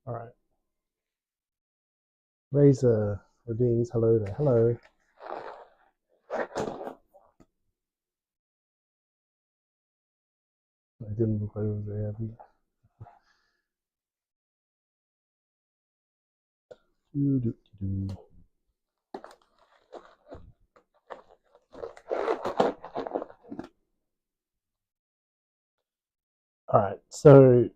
All right. Razor Redeems. Hello there. Hello. I didn't look like it was very happy. Doo, doo, doo, doo. All right. So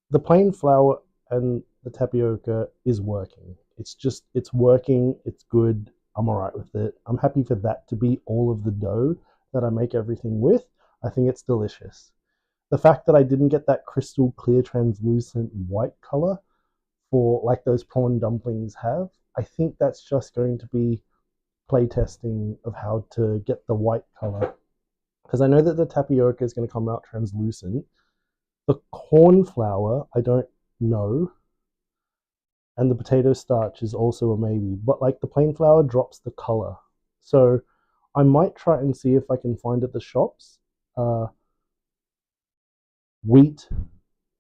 the plain flour and the tapioca is working. It's working. It's good. I'm all right with it. I'm happy for that to be all of the dough that I make everything with. I think it's delicious. The fact that I didn't get that crystal clear translucent white color for like those prawn dumplings have, I think that's just going to be playtesting of how to get the white color. Because I know that the tapioca is going to come out translucent. The corn flour, I don't know. And the potato starch is also a maybe. But like the plain flour drops the color. So I might try and see if I can find at the shops uh, wheat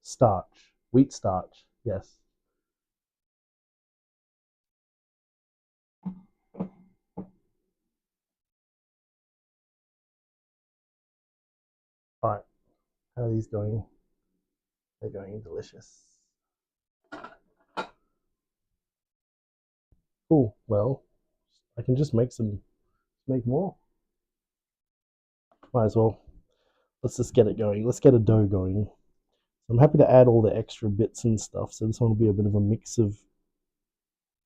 starch. Wheat starch, yes. All right, how are these going? They're going delicious. Cool. Well, I can just make more. Might as well. Let's just get it going. Let's get a dough going. I'm happy to add all the extra bits and stuff. So this one will be a bit of a mix of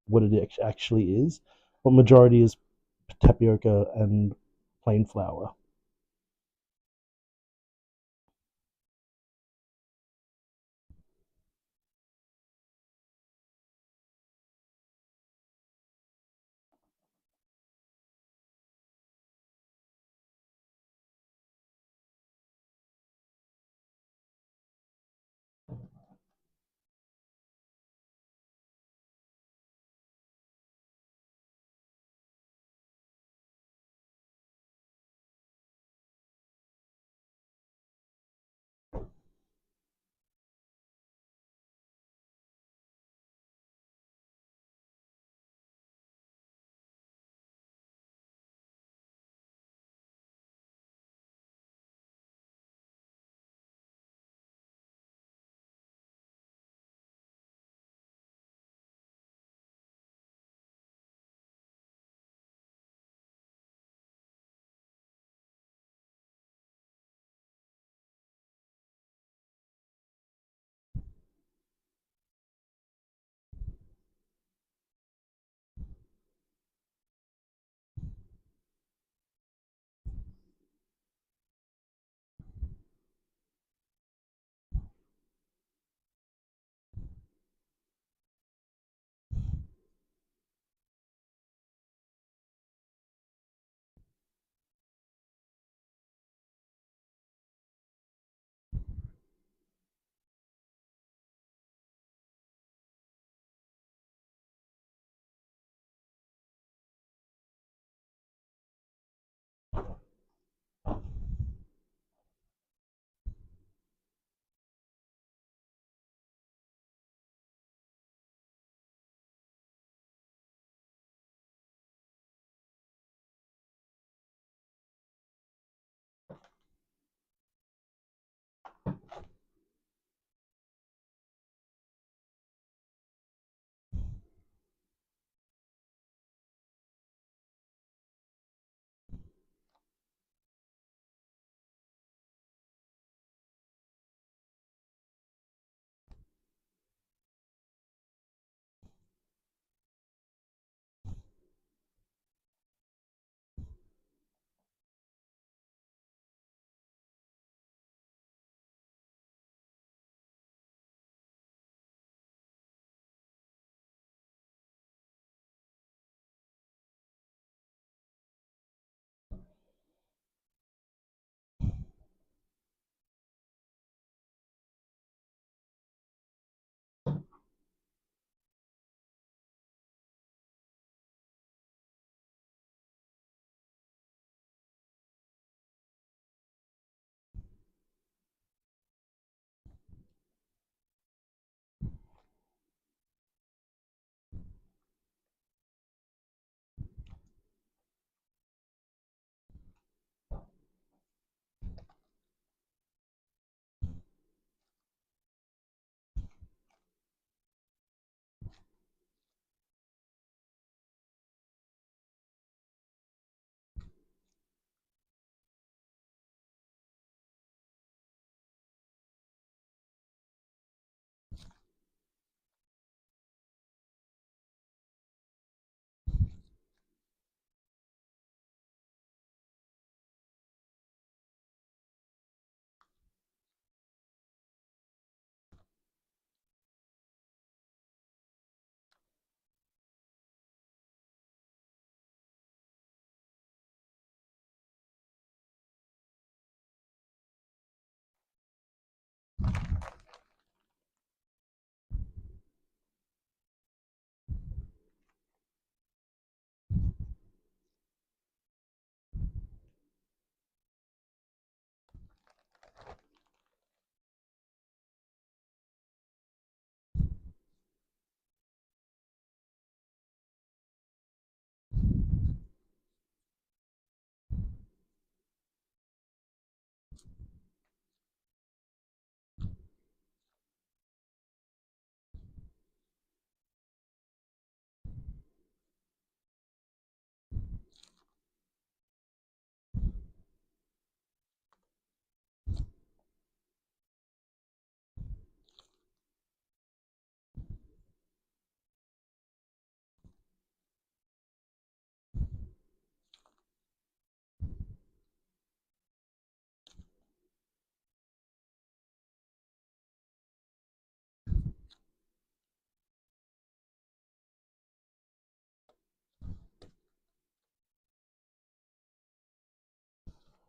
what it actually is. But majority is tapioca and plain flour.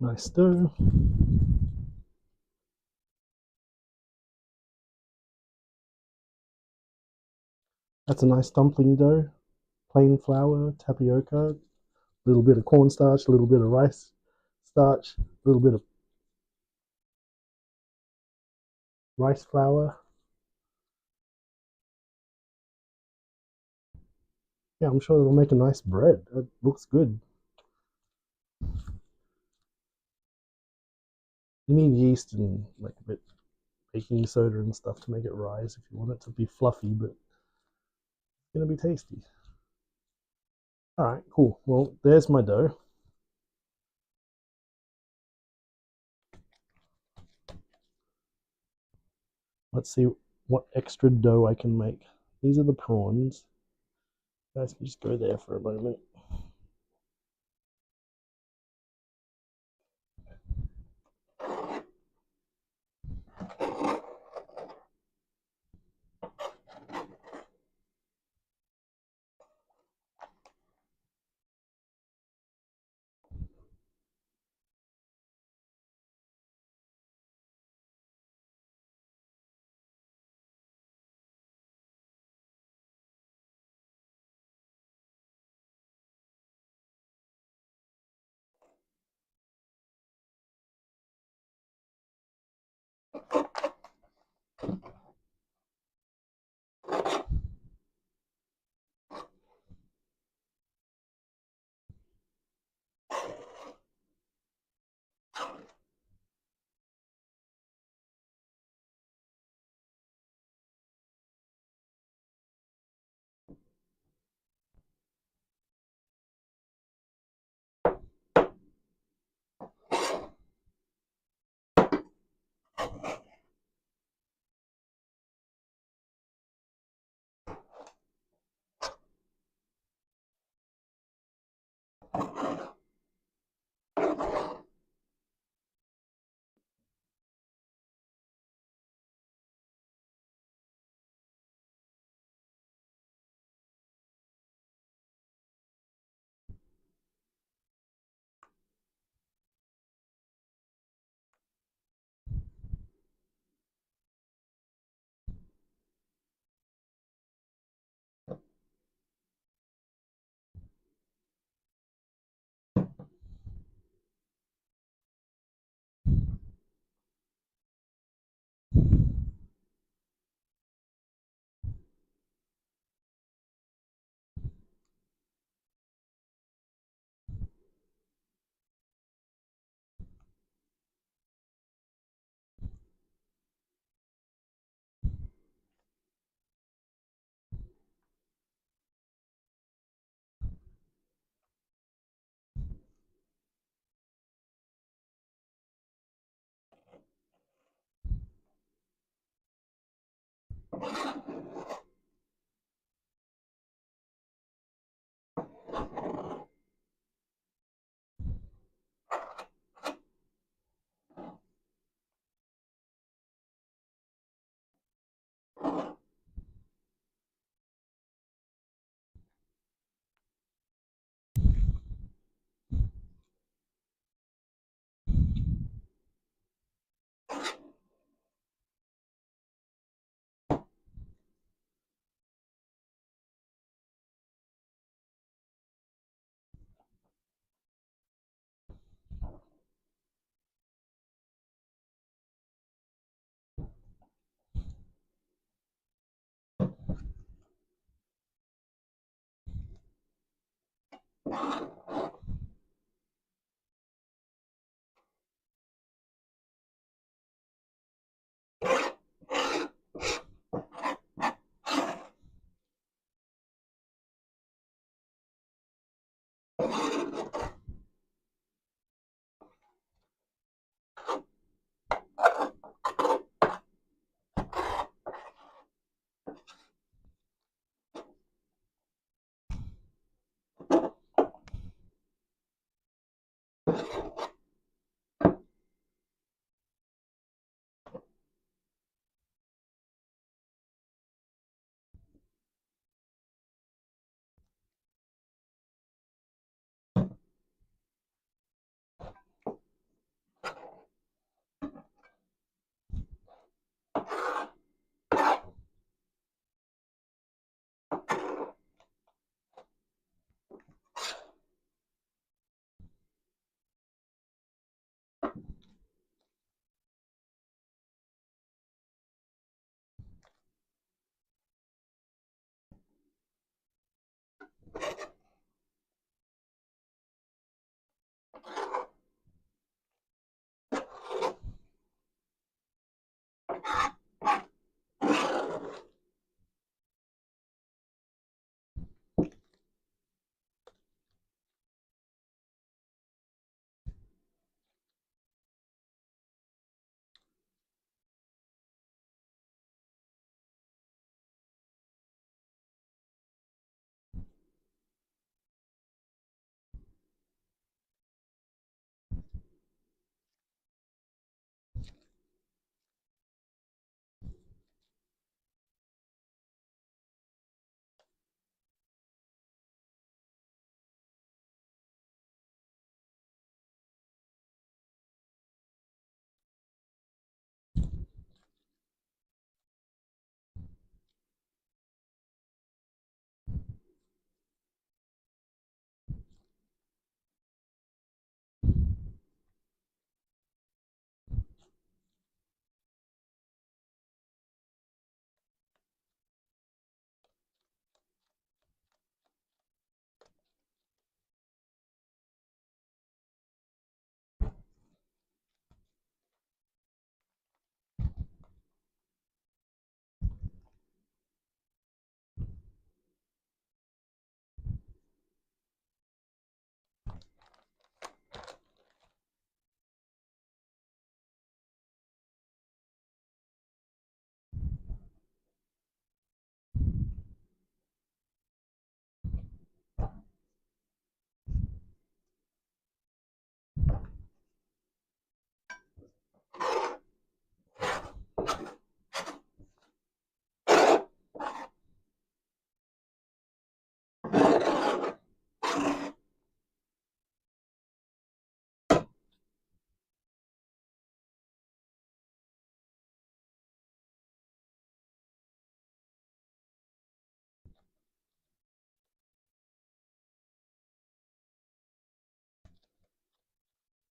Nice dough. That's a nice dumpling dough. Plain flour, tapioca, a little bit of cornstarch, a little bit of rice starch, a little bit of rice flour. Yeah, I'm sure it'll make a nice bread. It looks good. You need yeast and like a bit baking soda and stuff to make it rise if you want it to be fluffy, but it's gonna be tasty. All right, cool. Well, there's my dough. Let's see what extra dough I can make. These are the prawns. You guys can just go there for a moment.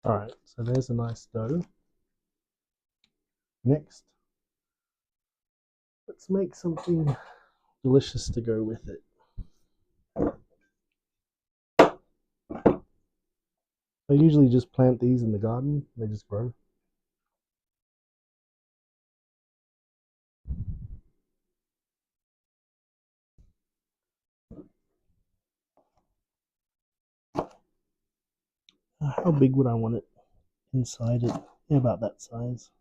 Alright, so there's a nice dough. Next, let's make something delicious to go with it. I usually just plant these in the garden, they just grow. How big would I want it inside it? Yeah, about that size.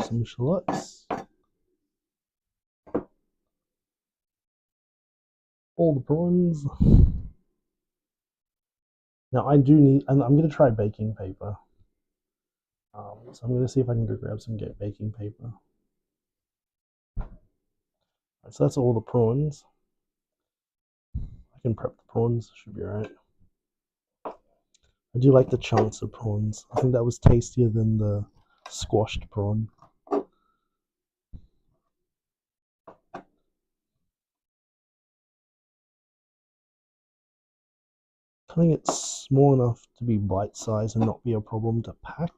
Some shallots. All the prawns. Now I do need, and I'm going to try baking paper. So I'm going to see if I can go grab some baking paper. Right, so that's all the prawns. I can prep the prawns, should be alright. I do like the chunks of prawns. I think that was tastier than the squashed prawn. Cutting it small enough to be bite-sized and not be a problem to pack.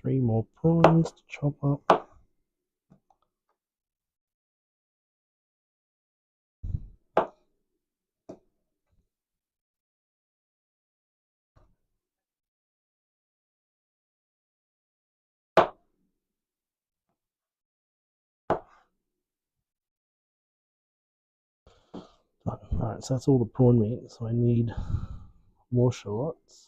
3 more prawns to chop up. Alright, so that's all the prawn meat. So I need more shallots.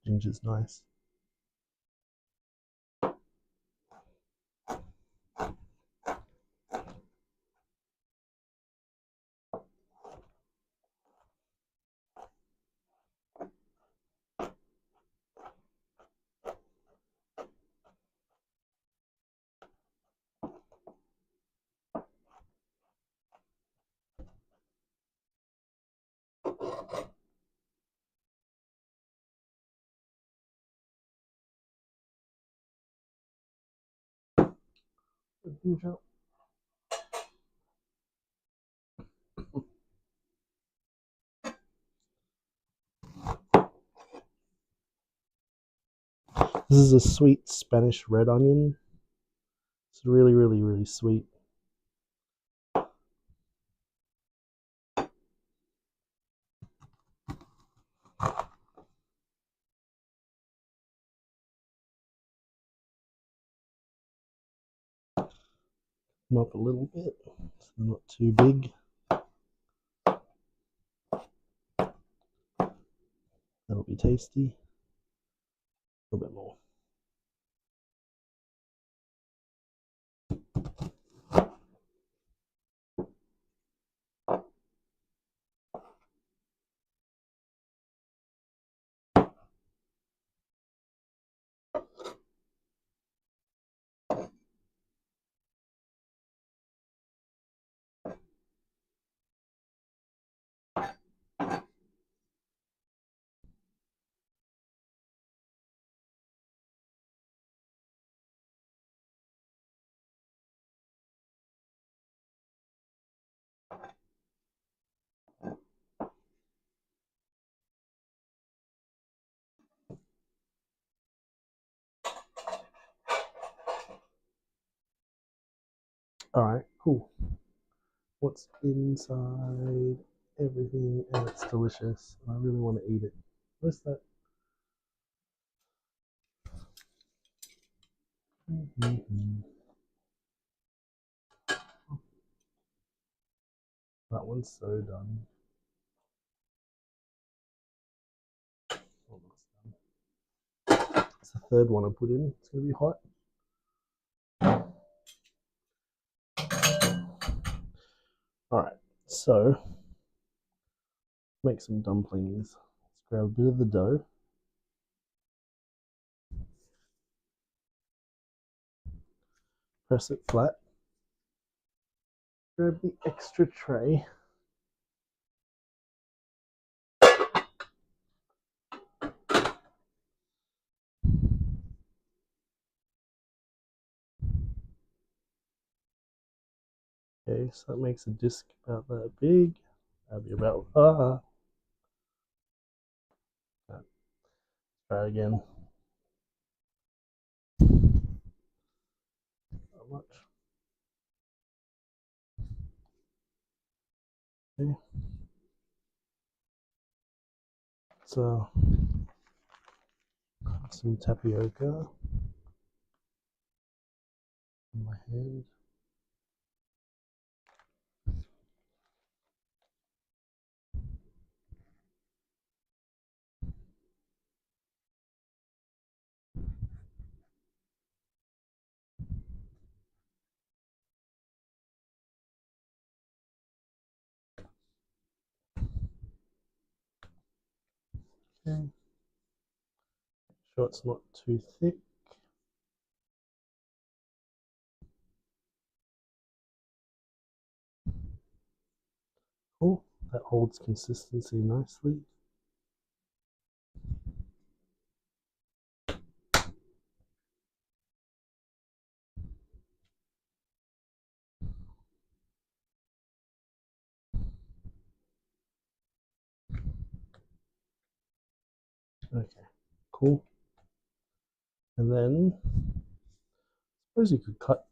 Ginger's nice. Ginger. This is a sweet Spanish red onion. It's really, really, really sweet. Them up a little bit, so they're not too big. That'll be tasty. A little bit more. All right, cool. What's inside? Everything, and it's delicious. I really want to eat it. What's that? Mm-hmm. That one's so done. Almost done. It's the third one I put in. It's gonna be hot. All right, so make some dumplings. Let's grab a bit of the dough. Press it flat. Grab the extra tray. Okay, so that makes a disc about that big. That'd be about try again. Not much. Okay. So some tapioca in my hand. Okay. Sure it's not too thick. Cool. That holds consistency nicely. Okay, cool. And then I suppose you could cut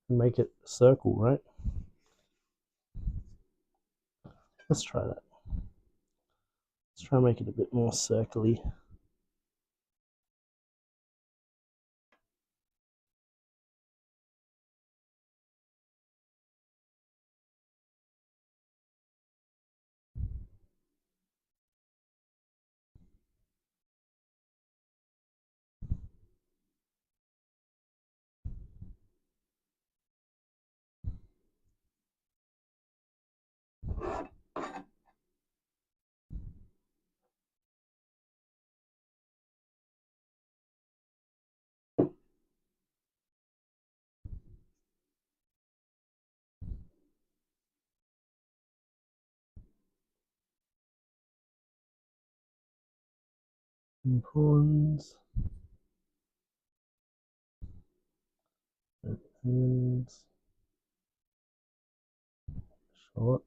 and make it a circle, right? Let's try that. Let's try and make it a bit more circly. And prawns. Onions. Shallots.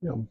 Yum.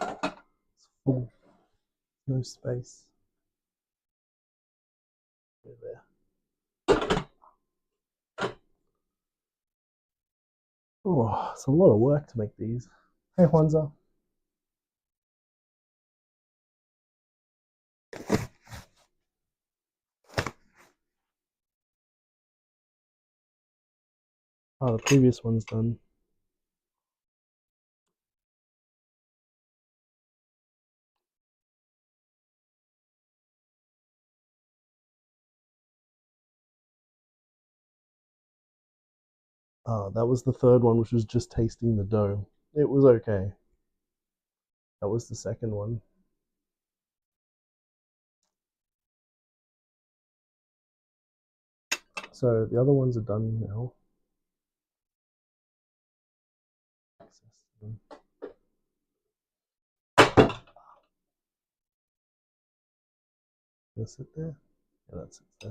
It's full, no space. There. Oh, it's a lot of work to make these. Hey, Juanza. Oh, the previous one's done. Oh, that was the third one, which was just tasting the dough. It was okay. That was the second one. So the other ones are done now. Gonna sit there. Yeah, that's it there.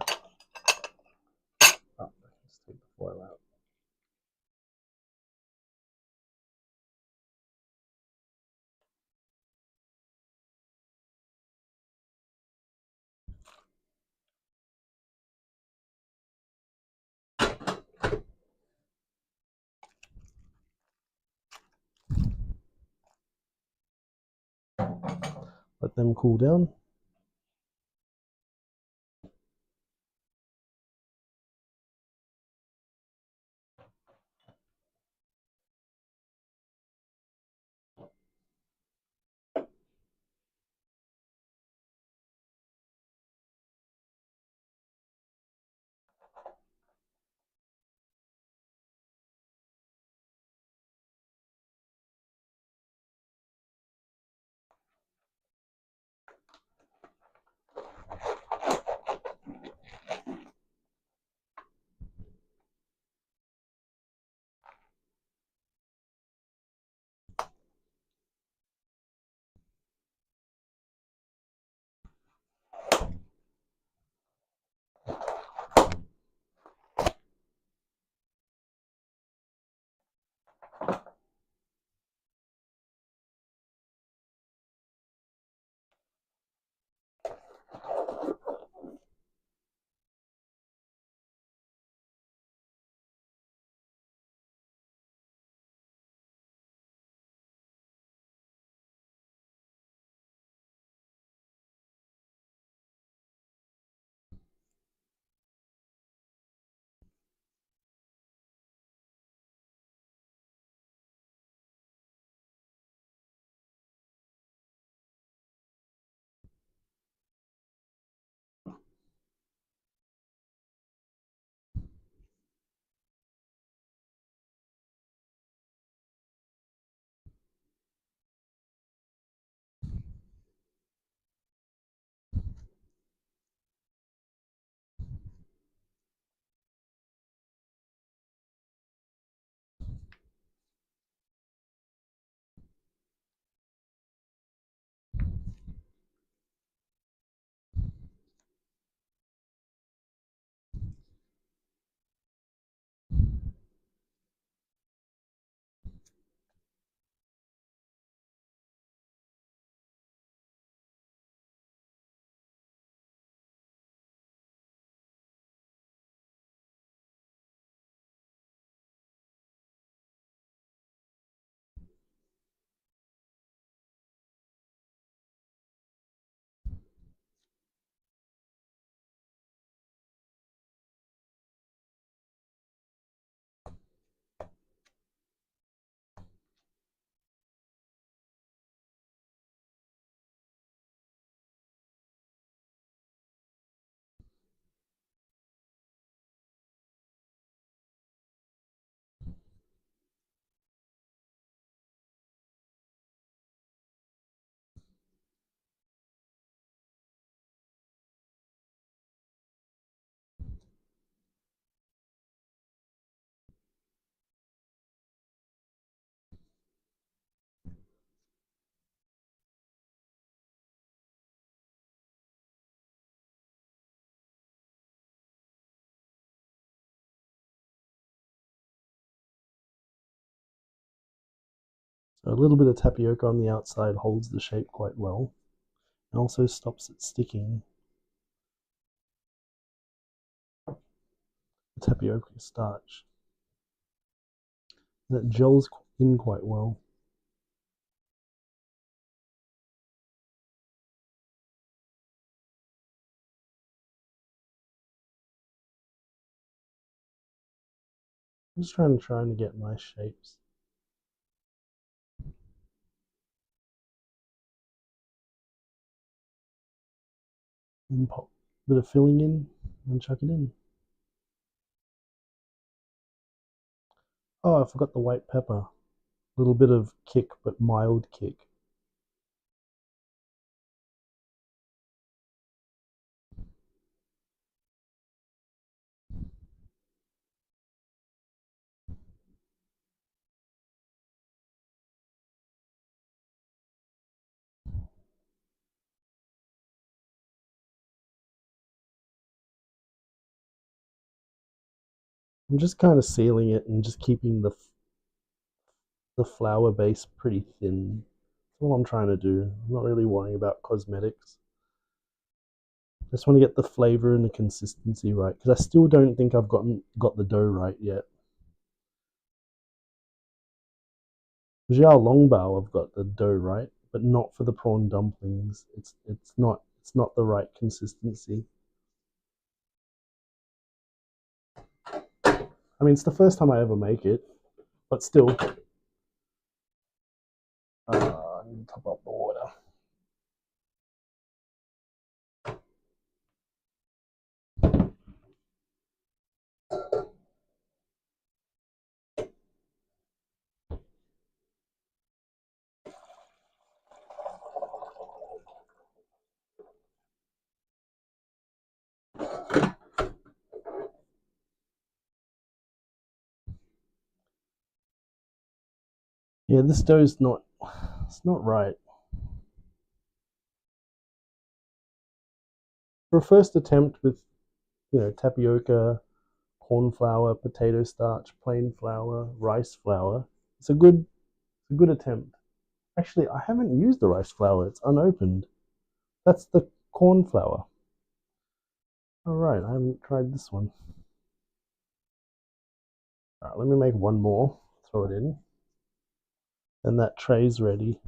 Oh, let's take the foil out. Let them cool down. So a little bit of tapioca on the outside holds the shape quite well and also stops it sticking. The tapioca starch. And it gels in quite well. I'm just trying to get nice shapes. And pop a bit of filling in and chuck it in. Oh, I forgot the white pepper. A little bit of kick, but mild kick. I'm just kind of sealing it and just keeping the flour base pretty thin. That's all I'm trying to do. I'm not really worrying about cosmetics. Just want to get the flavor and the consistency right because I still don't think I've got the dough right yet. Xiao Longbao, I've got the dough right, but not for the prawn dumplings. It's not the right consistency. I mean, it's the first time I ever make it, but still. I need to top up the water. Yeah, this dough's not. It's not right. For a first attempt with tapioca, corn flour, potato starch, plain flour, rice flour, it's a good attempt. Actually, I haven't used the rice flour. It's unopened. That's the corn flour. All right, I haven't tried this one. All right, let me make one more. Throw it in, and that tray's ready.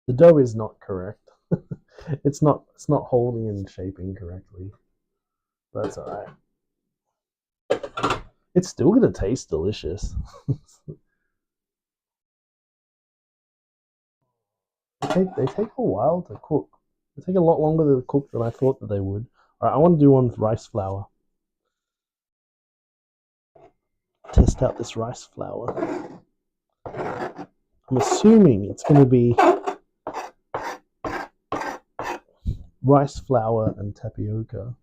The dough is not correct. It's not holding and shaping correctly. That's alright. It's still gonna taste delicious. They take a while to cook. They take a lot longer to cook than I thought that they would. Alright, I want to do one with rice flour. Test out this rice flour. I'm assuming it's going to be rice flour and tapioca.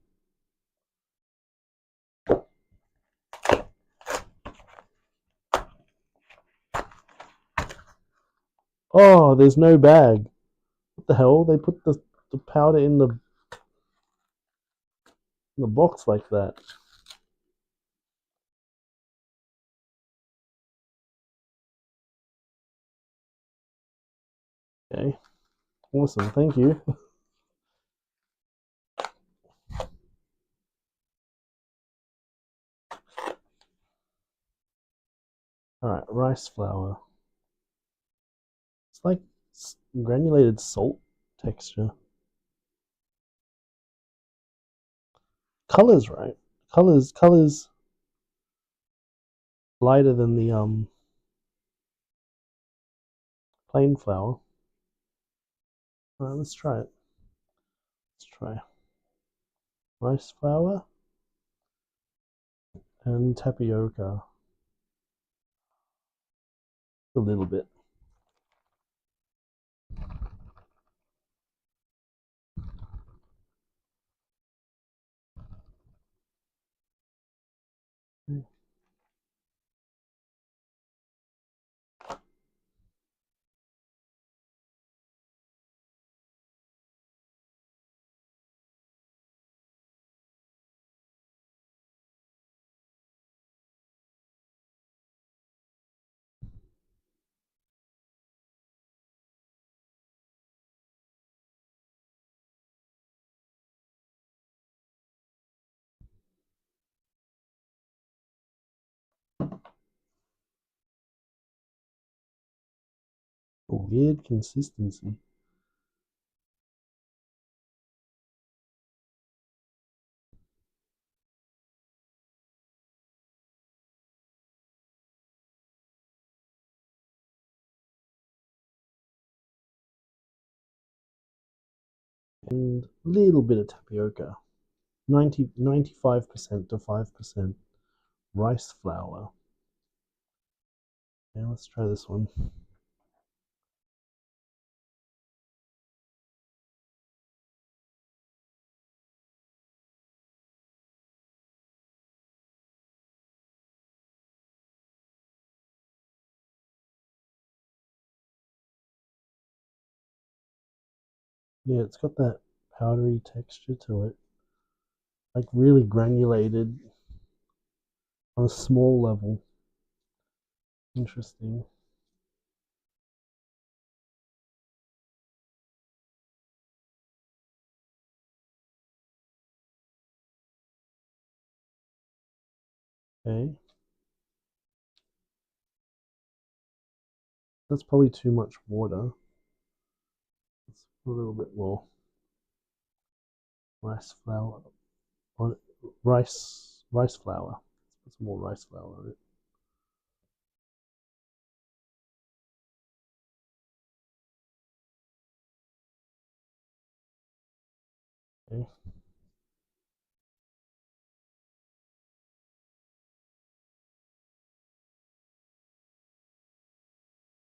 Oh, there's no bag. What the hell? They put the powder in the box like that. Okay. Awesome. Thank you. Alright, rice flour. It's like granulated salt texture. Colors, right? Colors lighter than the plain flour. Alright, let's try it. Let's try rice flour and tapioca. A little bit. A weird consistency. And a little bit of tapioca. 95% to 5% rice flour. Okay, let's try this one. Yeah, it's got that powdery texture to it. Like really granulated on a small level. Interesting. Okay. That's probably too much water. Let's put a little bit more rice flour on rice flour. Let's put some more rice flour on it. Okay.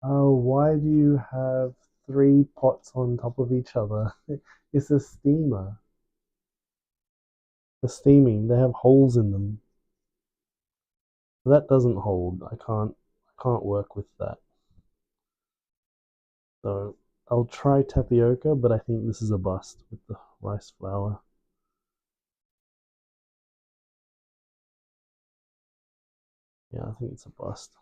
Oh, why do you have three pots on top of each other? It's a steamer. The steaming, they have holes in them. That doesn't hold. I can't work with that. So I'll try tapioca, but I think this is a bust with the rice flour. Yeah, I think it's a bust.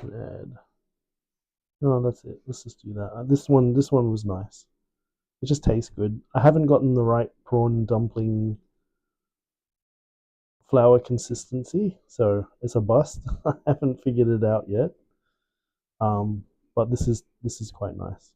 Add. No, that's it. Let's just do that. This one was nice. It just tastes good. I haven't gotten the right prawn dumpling flour consistency, so it's a bust. I haven't figured it out yet. But this is quite nice.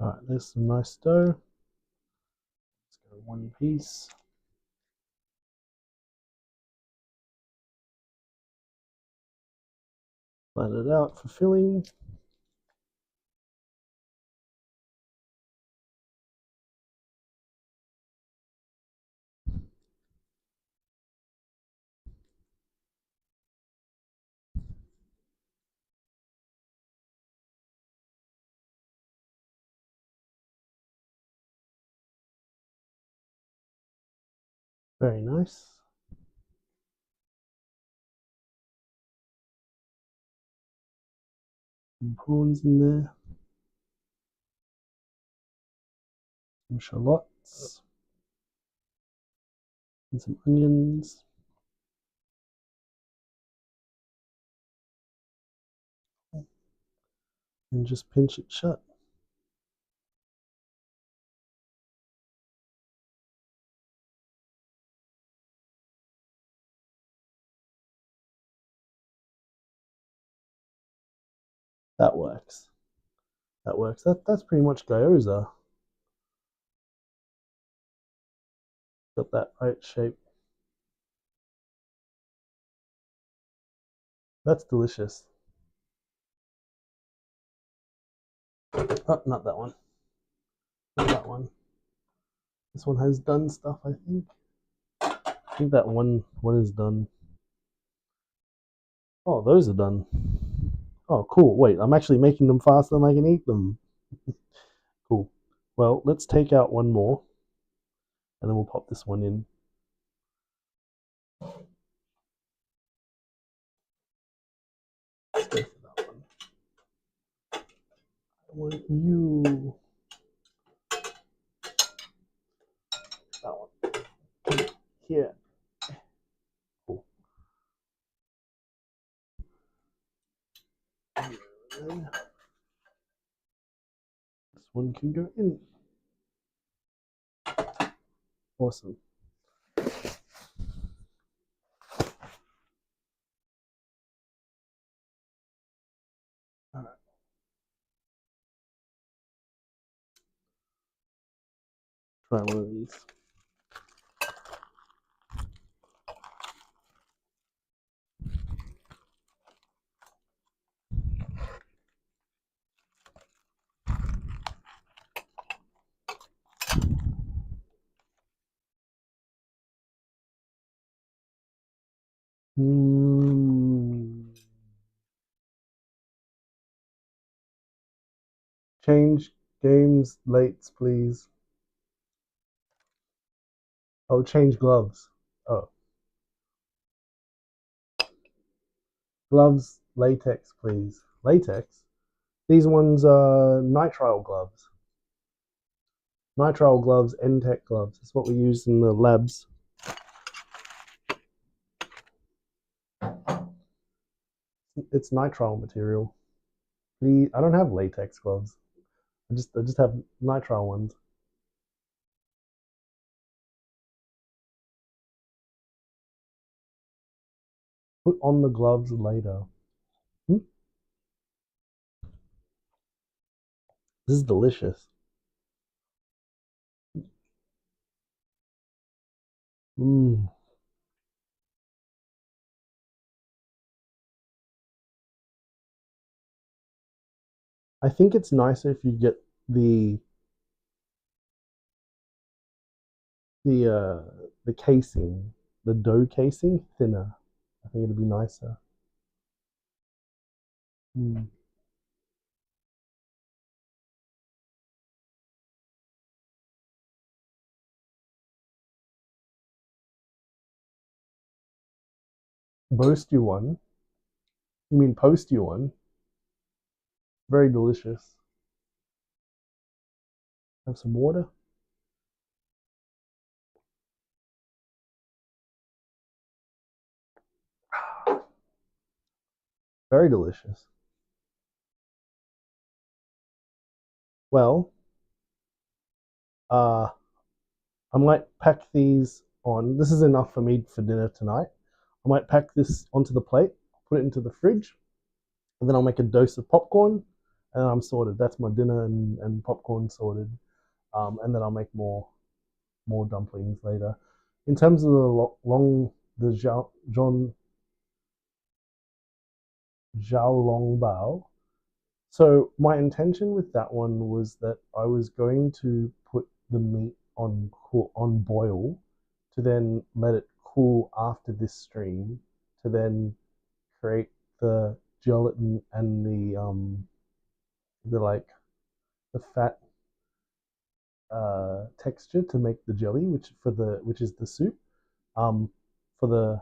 All right, there's some nice dough. Let's go one piece. Flatten it out for filling. Very nice. Some prawns in there. Some shallots. And some onions. And just pinch it shut. That works. That works. That's pretty much gyoza. Got that right shape. That's delicious. Oh, not that one. Not that one. This one has done stuff, I think. I think that one is done. Oh, those are done. Oh, cool. Wait, I'm actually making them faster than I can eat them. Cool. Well, let's take out one more, and then we'll pop this one in. Let's go for that one. I want you. That one. Here. Cool. And then this one can go in. Awesome. All right. Try one of these. Change games lates, please. Oh, change gloves. Oh, gloves, latex, please. Latex? These ones are nitrile gloves. Nitrile gloves, N-Tech gloves. That's what we use in the labs. It's nitrile material. I don't have latex gloves. I just have nitrile ones. Put on the gloves later. Hmm? This is delicious. Mm. I think it's nicer if you get the the uh the casing, the dough casing thinner. I think it'd be nicer. Mm. Boast you one. You mean post you one? Very delicious. Have some water. Very delicious. Well, uh, I might pack these on. This is enough for me for dinner tonight. I might pack this onto the plate, put it into the fridge, and then I'll make a dose of popcorn, and I'm sorted. That's my dinner and popcorn sorted. And then I'll make more dumplings later. In terms of the Zhao Long Bao. So my intention with that one was that I was going to put the meat on boil to then let it cool after this stream to then create the gelatin and the like the fat texture to make the jelly, which is the soup. Um, for the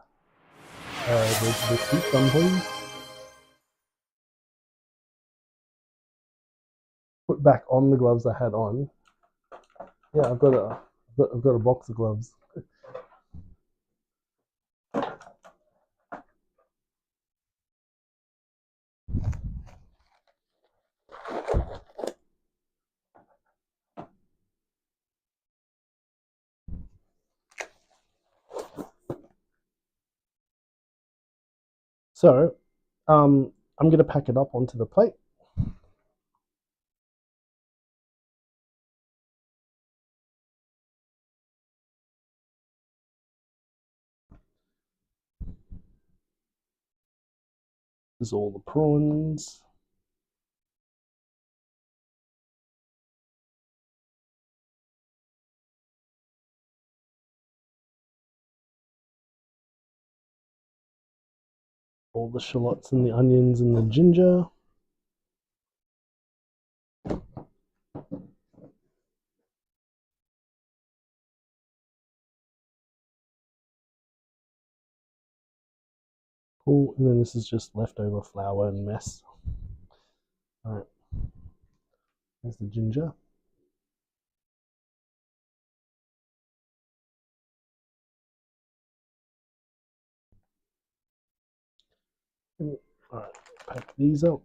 soup dumplings, put back on the gloves I had on. Yeah, I've got a box of gloves. So, I'm gonna pack it up onto the plate. There's all the prawns. all the shallots and the onions and the ginger. Cool, and then this is just leftover flour and mess. All right, there's the ginger. All right, pack these up.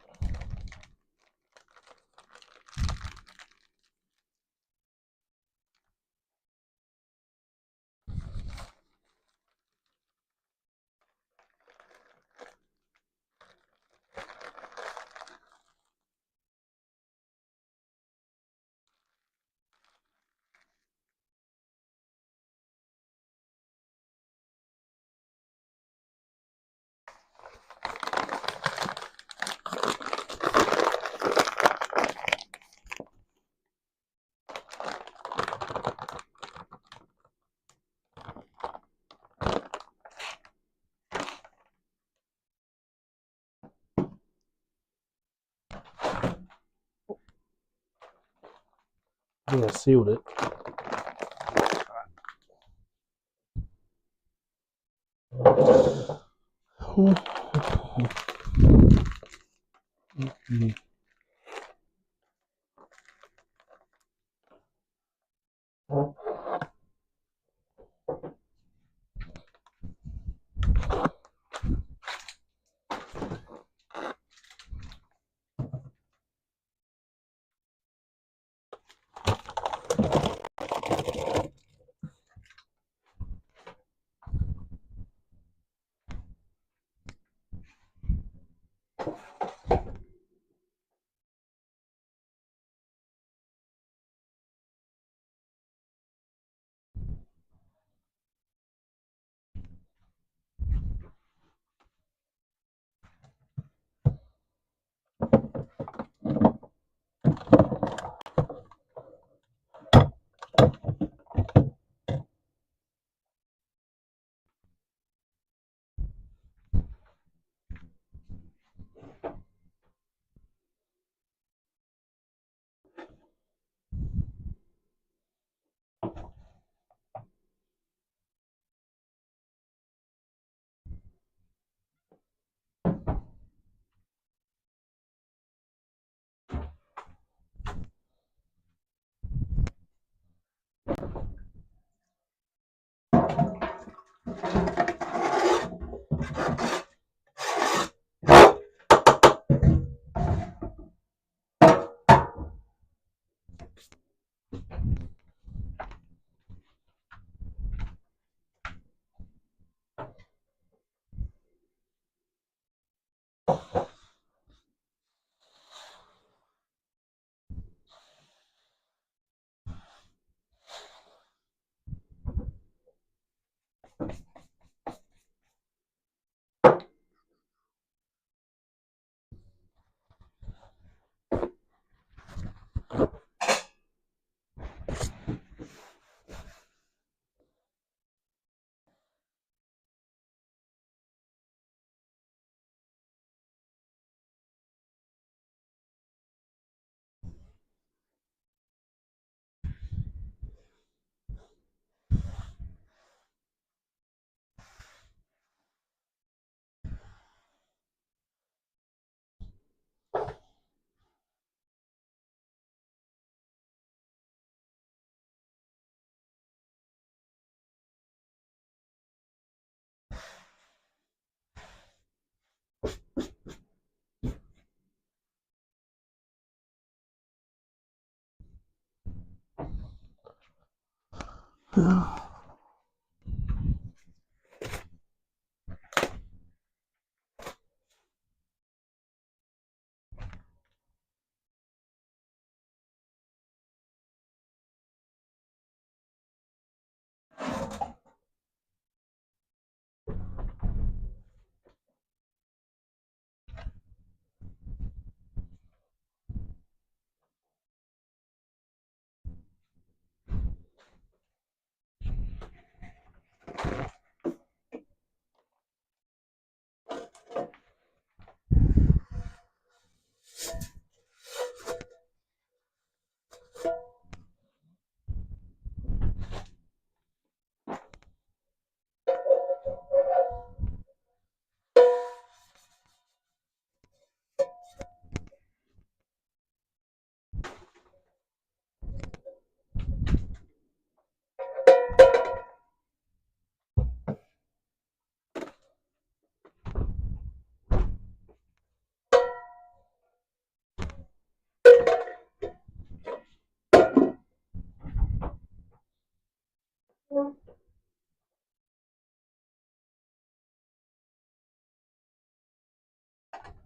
I think I sealed it.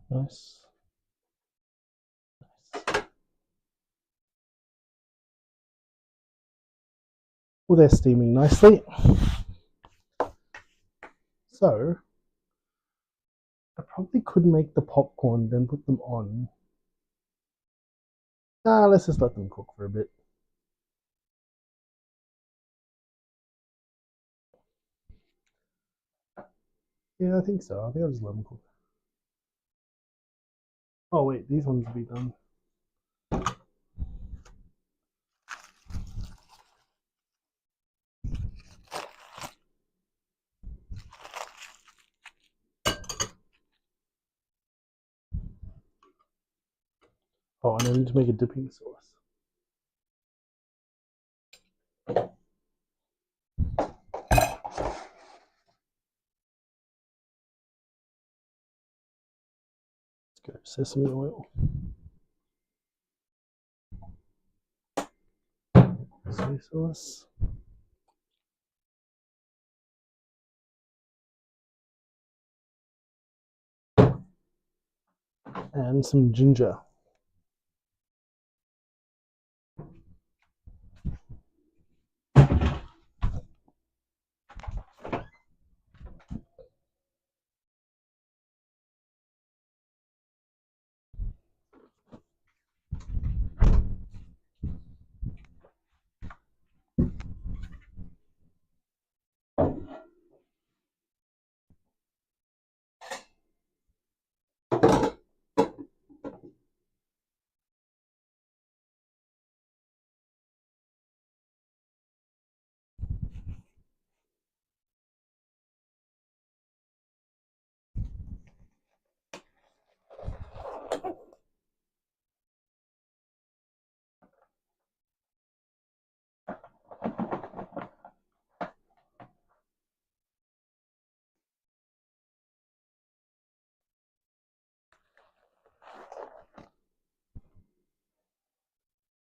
Nice. Well, they're steaming nicely. So, I probably could make the popcorn, then put them on. Let's just let them cook for a bit. Yeah, I think so. I think I'll just let them cook. Oh, wait, these ones will be done. Oh, and I need to make a dipping sauce. Let's go sesame oil, soy sauce, and some ginger.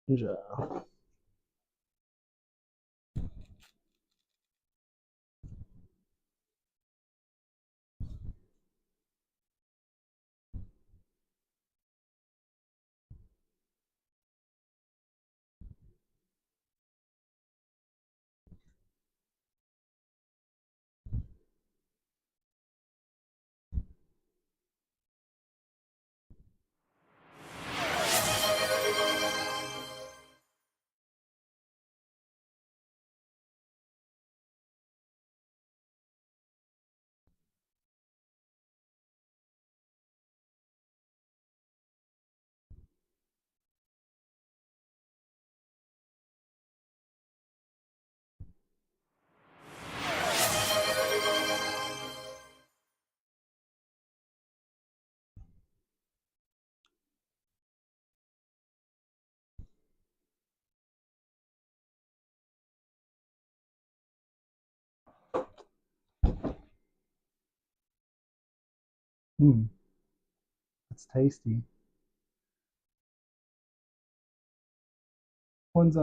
Ginger. Mmm, that's tasty. One's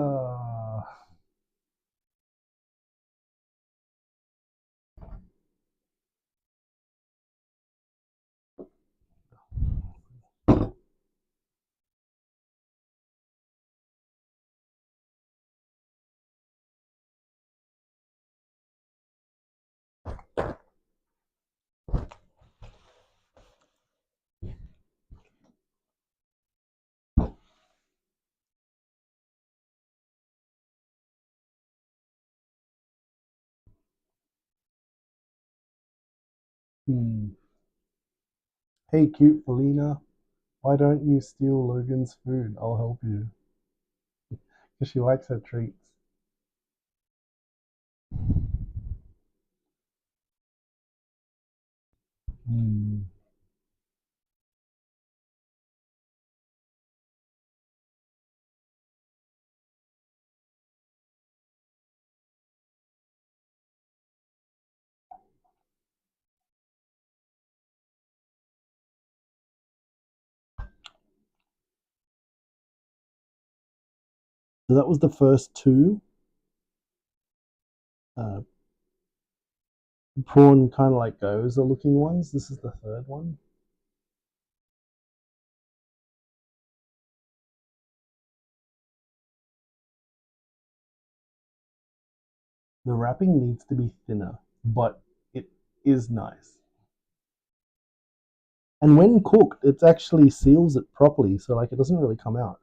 Hmm. Hey, cute Felina, why don't you steal Logan's food? I'll help you. Because she likes her treats. Hmm. So that was the first two. Uh, prawn kind of like goes looking ones. This is the third one. The wrapping needs to be thinner, but it is nice. And when cooked, it actually seals it properly, so like it doesn't really come out.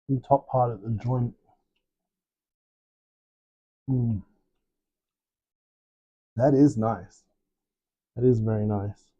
The top part of the joint. Mm, that is nice. That is very nice.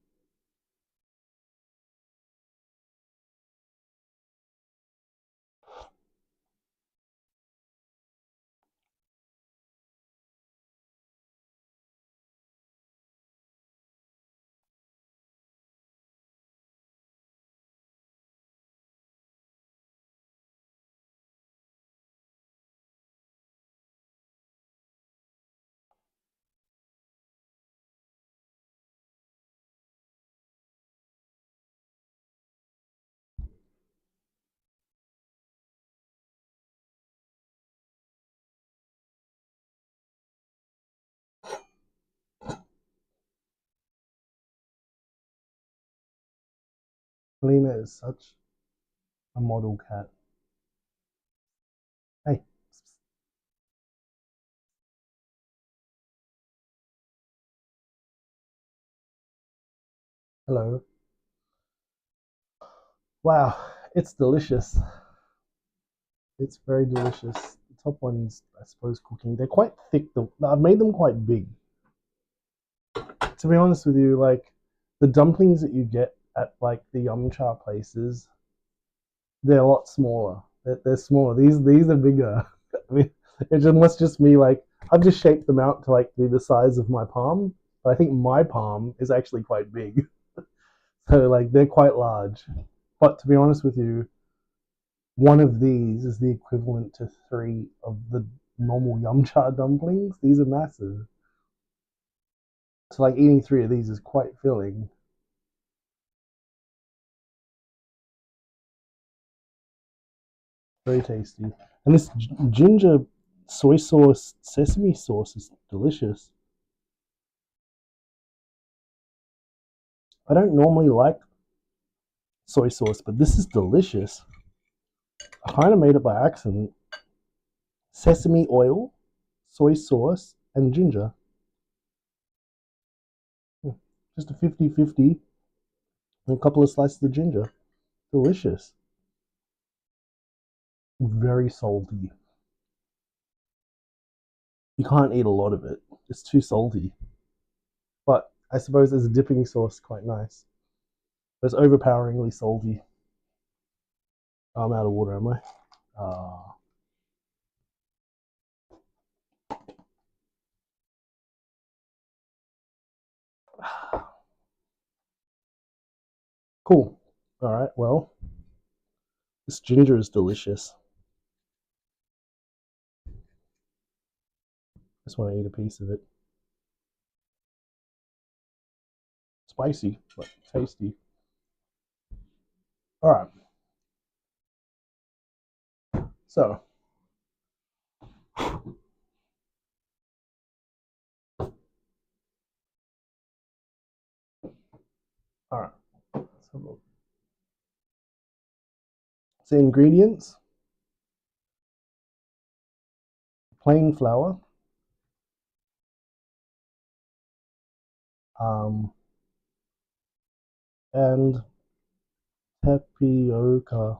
Lena is such a model cat. Hey, hello. Wow, it's delicious. It's very delicious. The top ones, I suppose, cooking. They're quite thick. Though I've made them quite big. To be honest with you, like the dumplings that you get at like the yum cha places, they're a lot smaller. They're smaller. These are bigger. I mean, it must just me like I've just shaped them out to like be the size of my palm. But I think my palm is actually quite big. So like they're quite large. But to be honest with you, one of these is the equivalent to three of the normal yum cha dumplings. These are massive. So like eating three of these is quite filling. Very tasty. And this ginger soy sauce sesame sauce is delicious. I don't normally like soy sauce, but this is delicious. I kind of made it by accident. Sesame oil, soy sauce, and ginger. Just a 50-50 and a couple of slices of ginger. Delicious. Very salty. You can't eat a lot of it. It's too salty. But I suppose as a dipping sauce, quite nice. But it's overpoweringly salty. Oh, I'm out of water, am I? Ah. Cool. All right, well, this ginger is delicious. Just want to eat a piece of it. Spicy, but tasty. All right, so all right. So ingredients: plain flour, um, and tapioca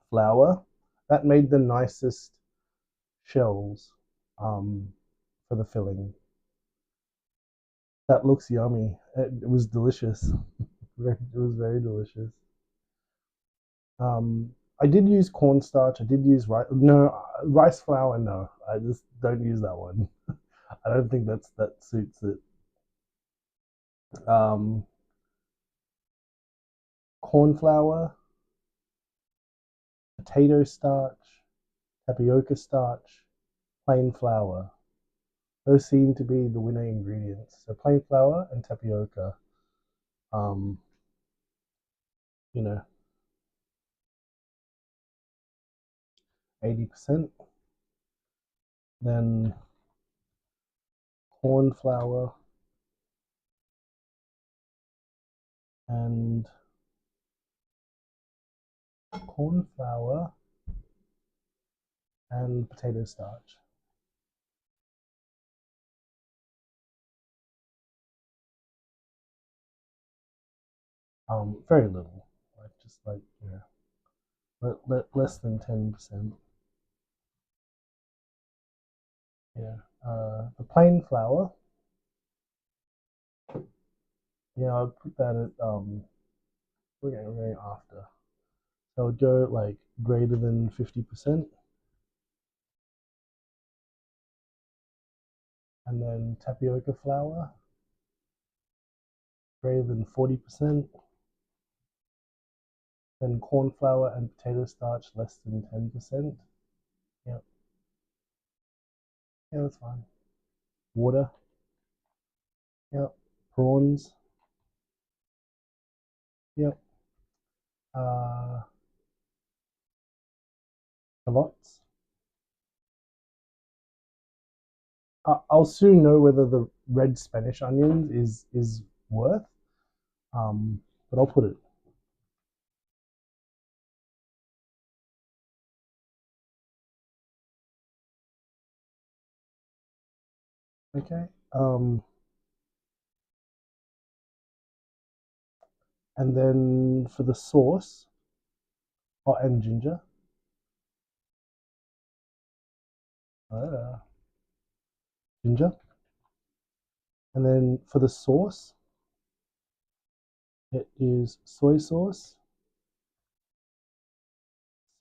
flour. That made the nicest shells for the filling. That looks yummy. It was delicious. It was very delicious. I did use cornstarch. I did use rice. No, rice flour. No, I just don't use that one. I don't think that suits it. Um, Corn flour, potato starch, tapioca starch, plain flour. Those seem to be the winner ingredients. So plain flour and tapioca. Um, you know, 80%. Then corn flour and corn flour and potato starch. Very little, like just like less than 10%. Yeah. The plain flour. Yeah, I'd put that at we're going after. So I'd go like greater than 50%, and then tapioca flour greater than 40%, then corn flour and potato starch less than 10%. Yep. Yeah, that's fine. Water. Yep. Prawns. Yep. Uh, Shallots. I'll soon know whether the red Spanish onions is worth. But I'll put it. Okay. And then for the sauce, oh, and ginger. Uh, Ginger. And then for the sauce, it is soy sauce,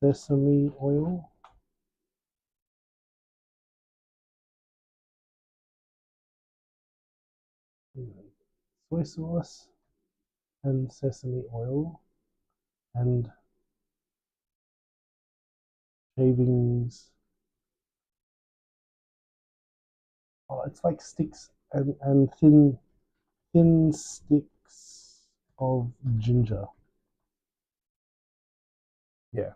sesame oil, soy sauce, and sesame oil, and shavings. Oh, it's like sticks and thin sticks of ginger. Yeah.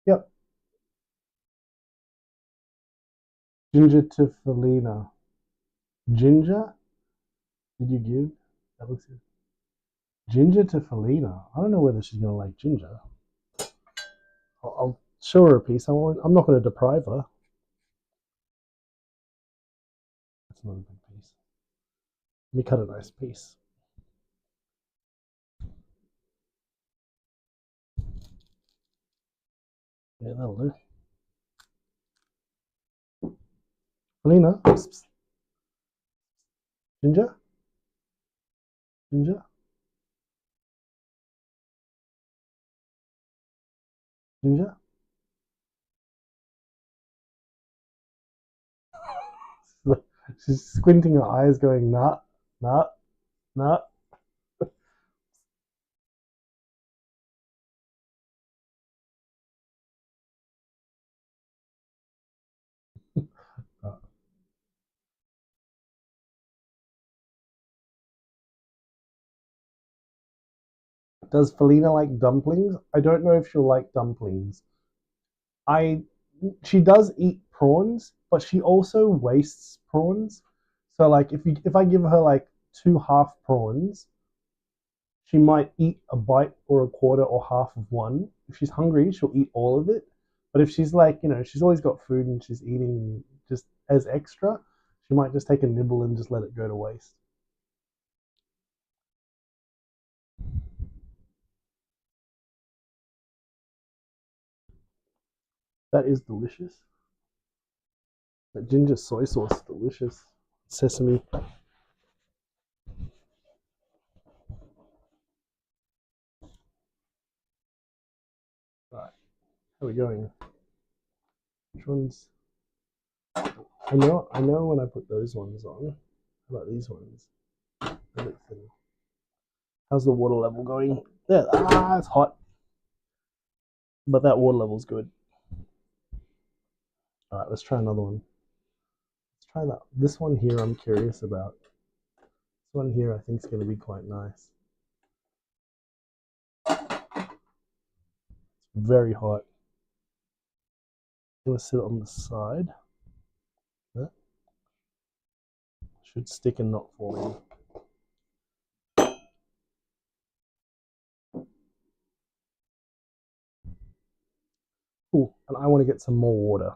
Yep. Ginger to felina. Ginger? Did you give? That looks good. Ginger to felina. I don't know whether she's gonna like ginger. I'll show her a piece. I'm not going to deprive her. That's not a big piece. Let me cut a nice piece. Yeah, that'll do. Felina. Ginger? Ginger? Ginger? She's squinting her eyes going, nah, nah, nah. Does Felina like dumplings? I don't know if she'll like dumplings. I She does eat prawns, but she also wastes prawns. So like if I give her like two half prawns, she might eat a bite or a quarter or half of one. If she's hungry, she'll eat all of it. But if she's like, she's always got food and she's eating just as extra, she might just take a nibble and just let it go to waste. That is delicious. That ginger soy sauce is delicious. Sesame. Right, how are we going? Which ones? I know when I put those ones on. How about these ones? A bit thin. How's the water level going? There. It's hot. But that water level's good. All right, let's try another one. Let's try that. This one here I'm curious about. This one here I think is going to be quite nice. It's very hot. I'm going to sit it on the side. That should stick and not fall in. Ooh, an might want to get some more water.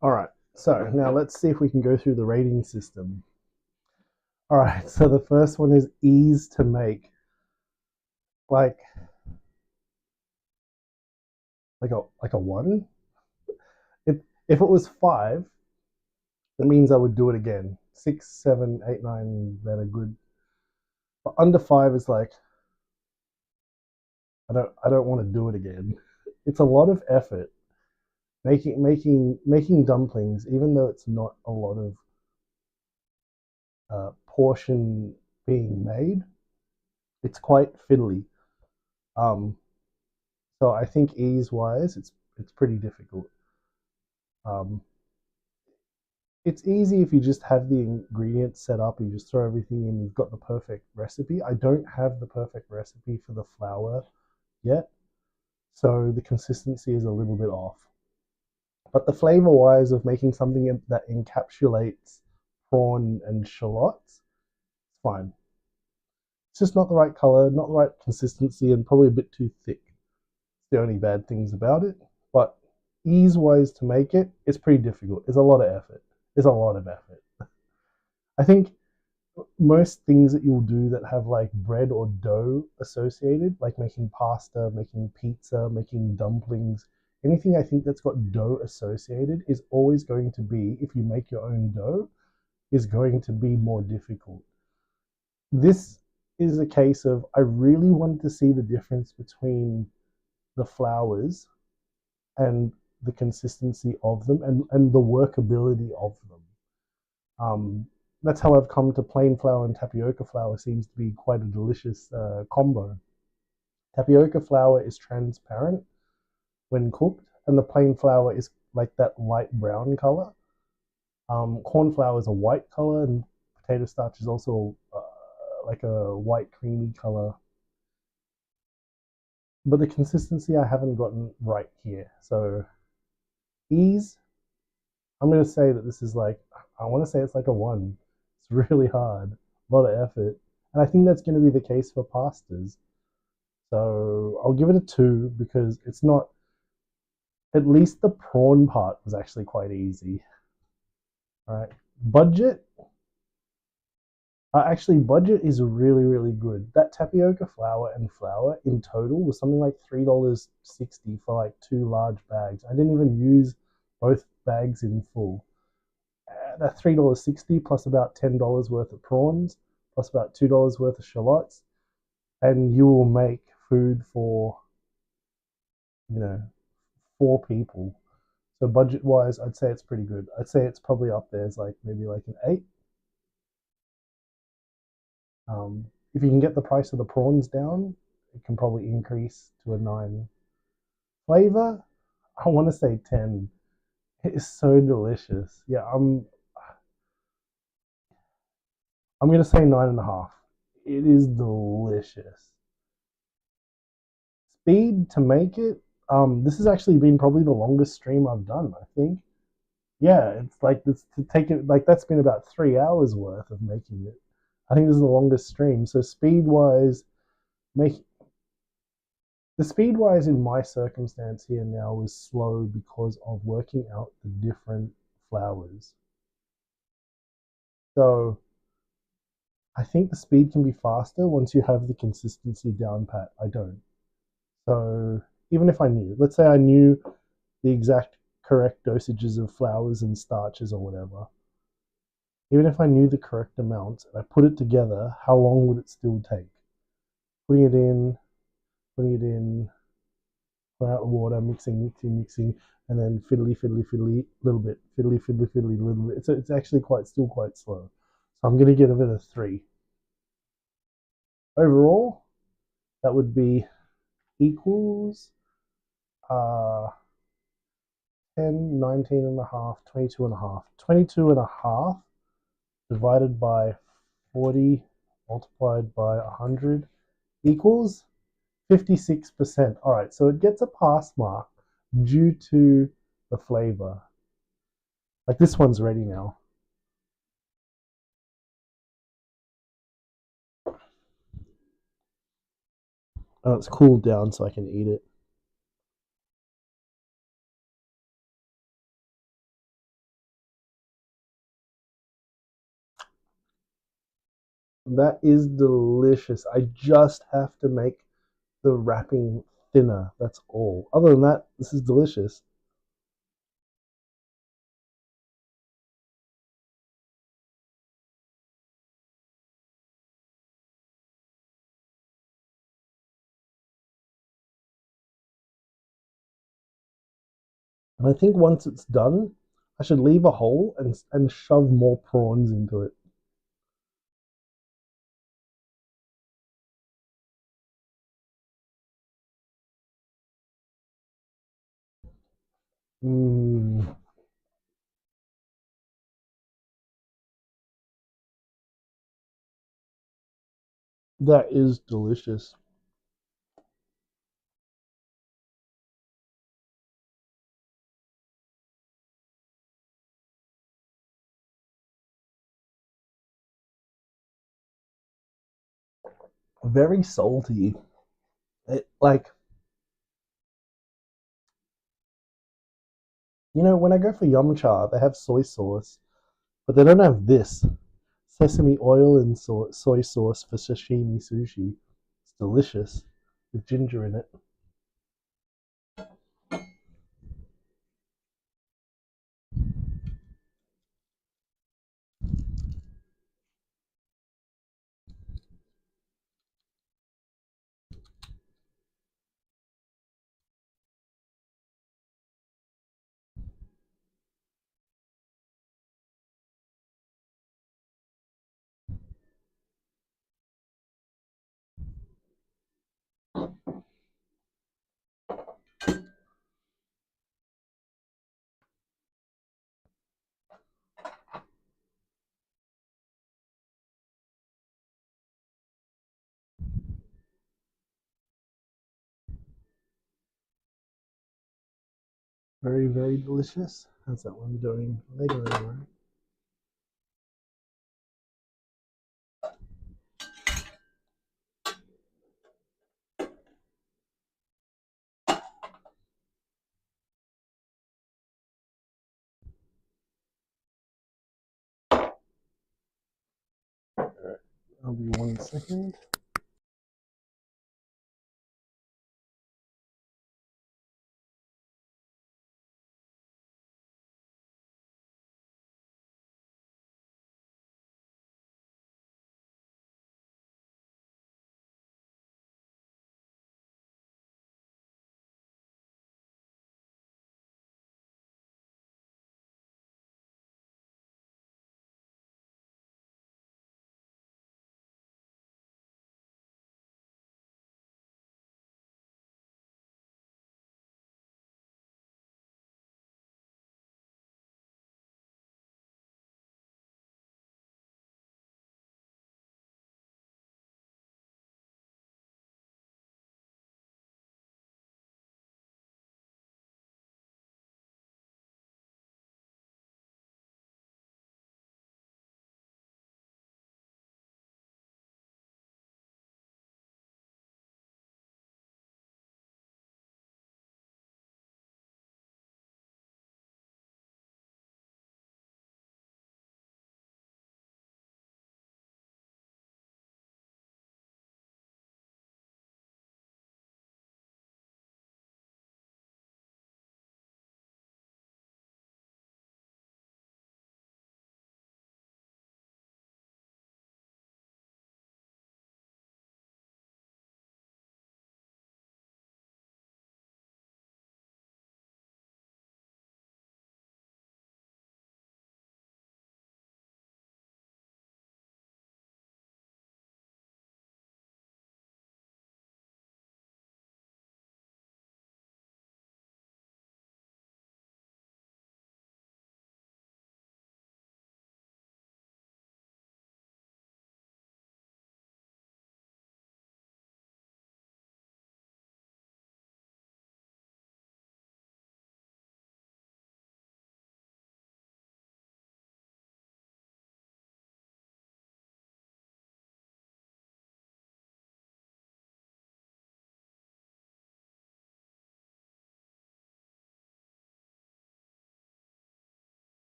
All right, so now let's see if we can go through the rating system. All right, so the first one is ease to make. Like a one. If it was five, that means I would do it again. 6, 7, 8, 9 that are good. But under five is like I don't want to do it again. It's a lot of effort making dumplings, even though it's not a lot of portion being made. It's quite fiddly. Um, so I think ease wise, it's pretty difficult. Um, it's easy if you just have the ingredients set up, you just throw everything in, you've got the perfect recipe. I don't have the perfect recipe for the flour yet, so the consistency is a little bit off. But the flavor wise of making something that encapsulates prawn and shallots, it's fine. It's just not the right color, not the right consistency, and probably a bit too thick. It's the only bad things about it. But ease wise to make it, it's pretty difficult. It's a lot of effort. It's a lot of effort. I think most things that you'll do that have like bread or dough associated, like making pasta, making pizza, making dumplings, anything I think that's got dough associated is always going to be, if you make your own dough, is going to be more difficult. This is a case of I really wanted to see the difference between the flours and the consistency of them and the workability of them. That's how I've come to plain flour and tapioca flour seems to be quite a delicious combo. Tapioca flour is transparent when cooked, and the plain flour is like that light brown color. Corn flour is a white color, and potato starch is also like a white creamy color. But the consistency I haven't gotten right here. So ease, I'm going to say that this is like, I want to say it's like a one. It's really hard, a lot of effort. And I think that's going to be the case for pastas. So I'll give it a two because it's not, at least the prawn part was actually quite easy. All right. Budget, actually, budget is really, really good. That tapioca flour and flour in total was something like $3.60 for like two large bags. I didn't even use both bags in full. That $3.60 plus about $10 worth of prawns, plus about $2 worth of shallots, and you will make food for, you know, four people. So budget wise, I'd say it's pretty good. I'd say it's probably up there as like maybe like an eight. If you can get the price of the prawns down, it can probably increase to a nine. Flavor, I want to say 10. It is so delicious. Yeah, I'm gonna say 9.5. It is delicious. Speed to make it. This has actually been probably the longest stream I've done, I think. Yeah, it's like this to take it like that's been about 3 hours worth of making it. I think this is the longest stream. So speed wise, make the speed wise in my circumstance here now was slow because of working out the different flours. So I think the speed can be faster once you have the consistency down pat. I don't. So even if I knew, let's say I knew the exact correct dosages of flours and starches or whatever, Even if I knew the correct amount and I put it together, how long would it still take? Putting it in, putting it in, pour out the water, mixing, and then fiddly, little bit, fiddly, little bit. It's actually still quite slow. So I'm going to give it a 3. Overall, that would be equals uh, 10, 19 and a half, 22 and a half. 22 and a half divided by 40 multiplied by 100 equals 56%. All right, so it gets a pass mark due to the flavor. Like this one's ready now. Oh, it's cooled down so I can eat it. That is delicious. I just have to make the wrapping thinner. That's all. Other than that, this is delicious. And I think once it's done, I should leave a hole and shove more prawns into it. Mmm, that is delicious. Very salty. It, like, when I go for yum cha, they have soy sauce, but they don't have this sesame oil and soy sauce for sashimi sushi. It's delicious with ginger in it. Very, very delicious. How's that one doing? Later, right? All right. I'll be 1 second.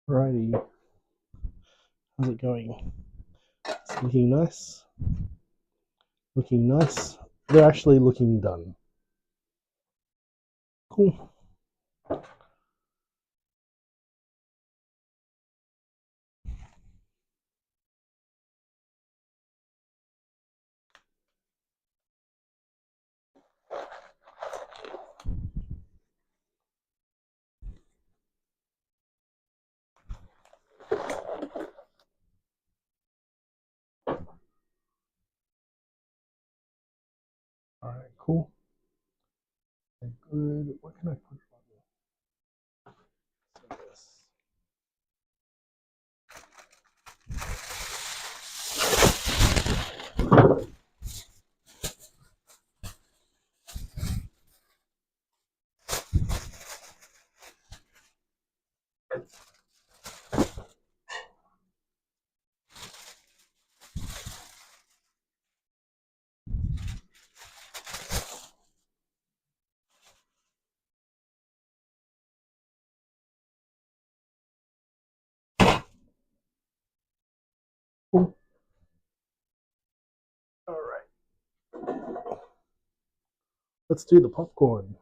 Alrighty, how's it going? It's looking nice. Looking nice. They're actually looking done. Cool. Alright, cool. Good. What can I put on this? Cool. Alright. Let's do the popcorn.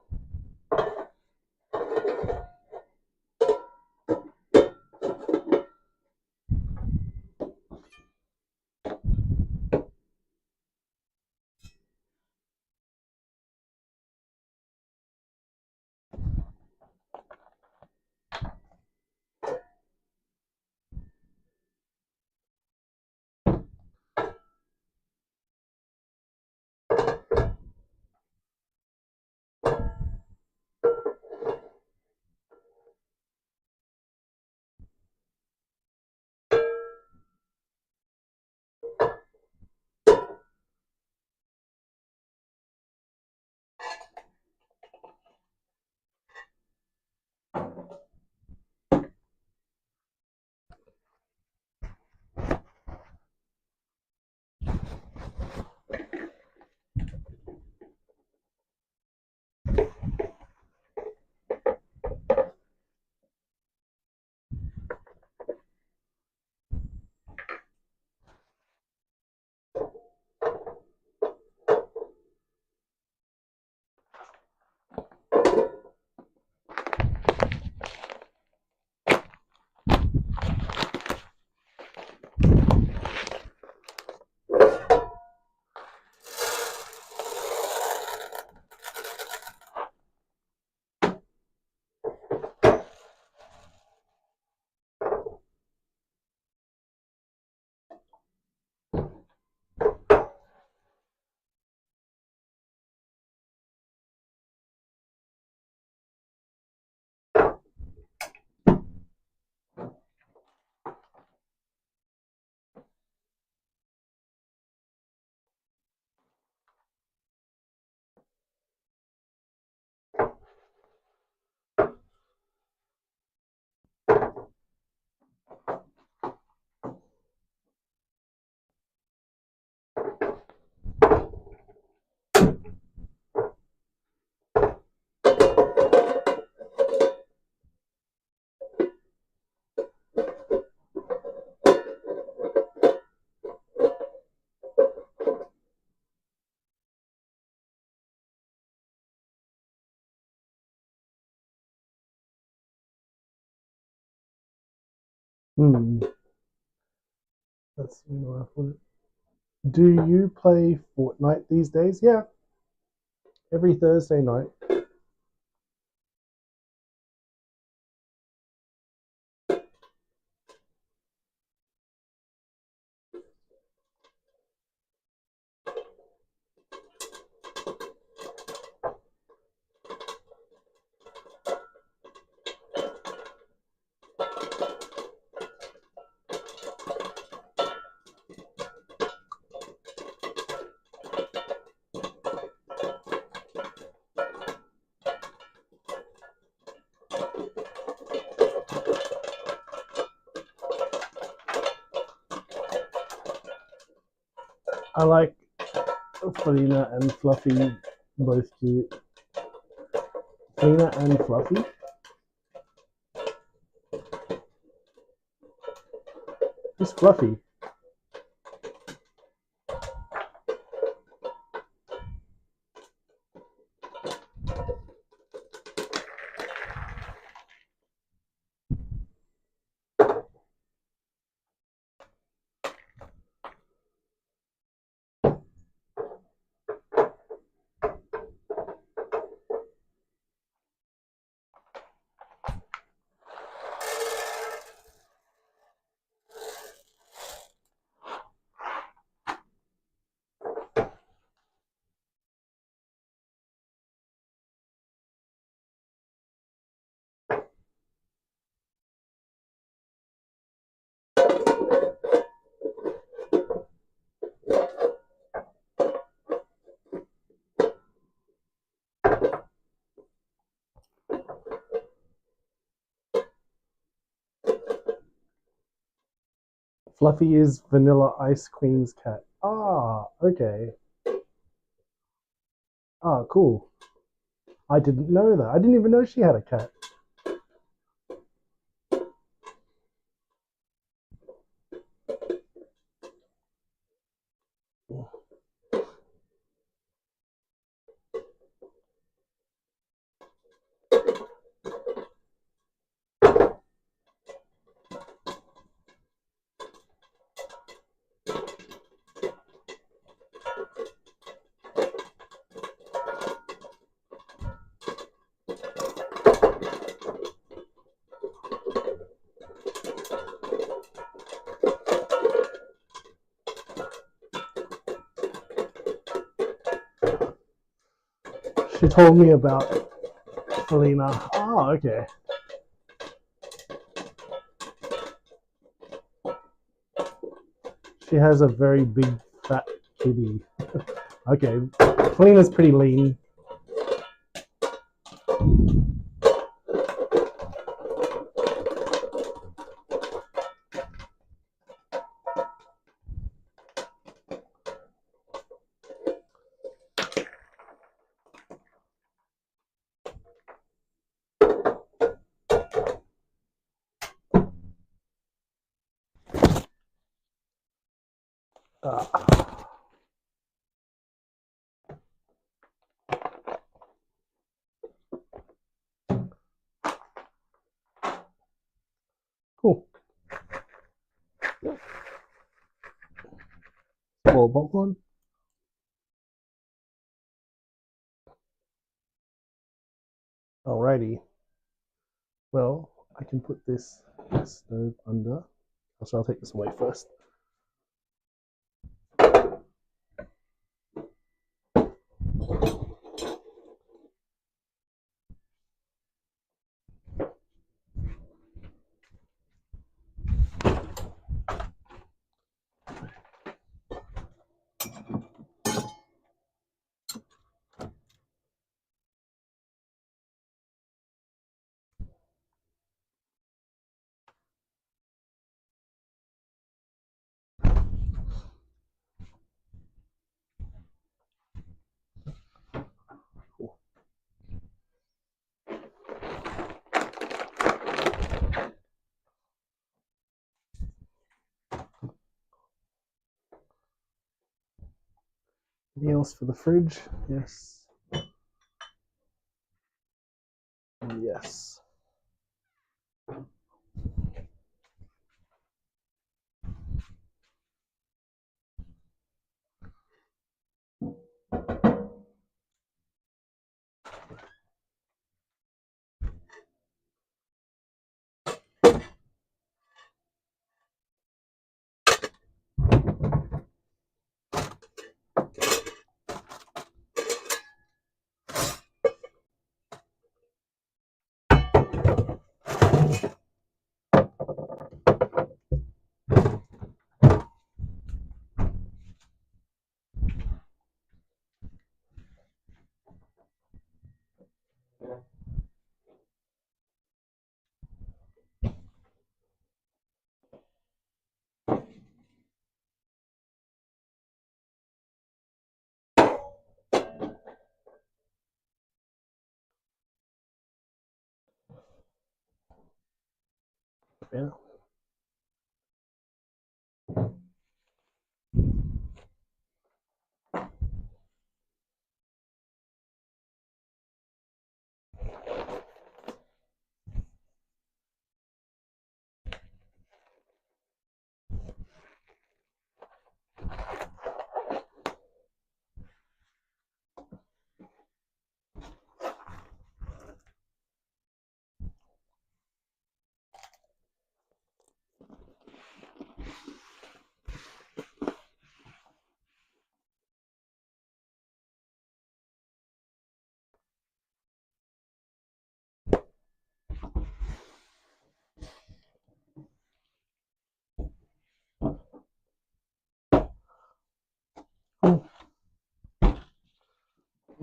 Let's see where I put it. Do you play Fortnite these days? Yeah, every Thursday night. I like Felina and Fluffy, both cute. Felina and Fluffy. She's fluffy. Fluffy is Vanilla Ice Cream's cat. Ah, okay. Ah, cool. I didn't know that. I didn't even know she had a cat. She told me about Felina. Ah, okay. She has a very big fat kitty. Okay. Felina's pretty lean. Ah, cool. Small popcorn. Alrighty. Well, I can put this stove under. So I'll take this away first. Cool. Anything else for the fridge? Yes. Yes. Yeah.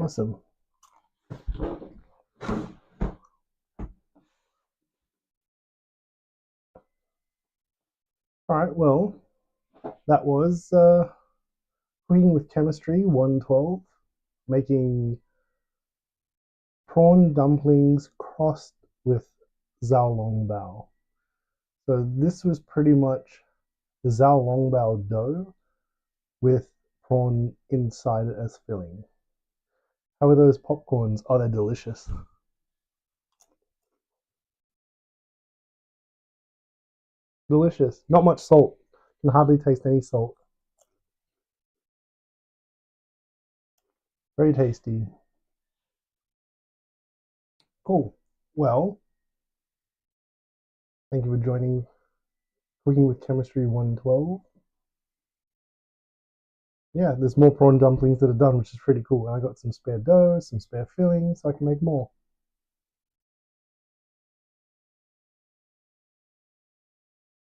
Awesome. All right, well, that was Cooking with Chemistry 112, making prawn dumplings crossed with Xiao Longbao. So this was pretty much the Xiao Longbao dough with prawn inside it as filling. How are those popcorns? Oh, they're delicious. Delicious. Not much salt. Can hardly taste any salt. Very tasty. Cool. Well, thank you for joining Cooking with Chemistry 112. Yeah, there's more prawn dumplings that are done, which is pretty cool. And I got some spare dough, some spare filling, so I can make more.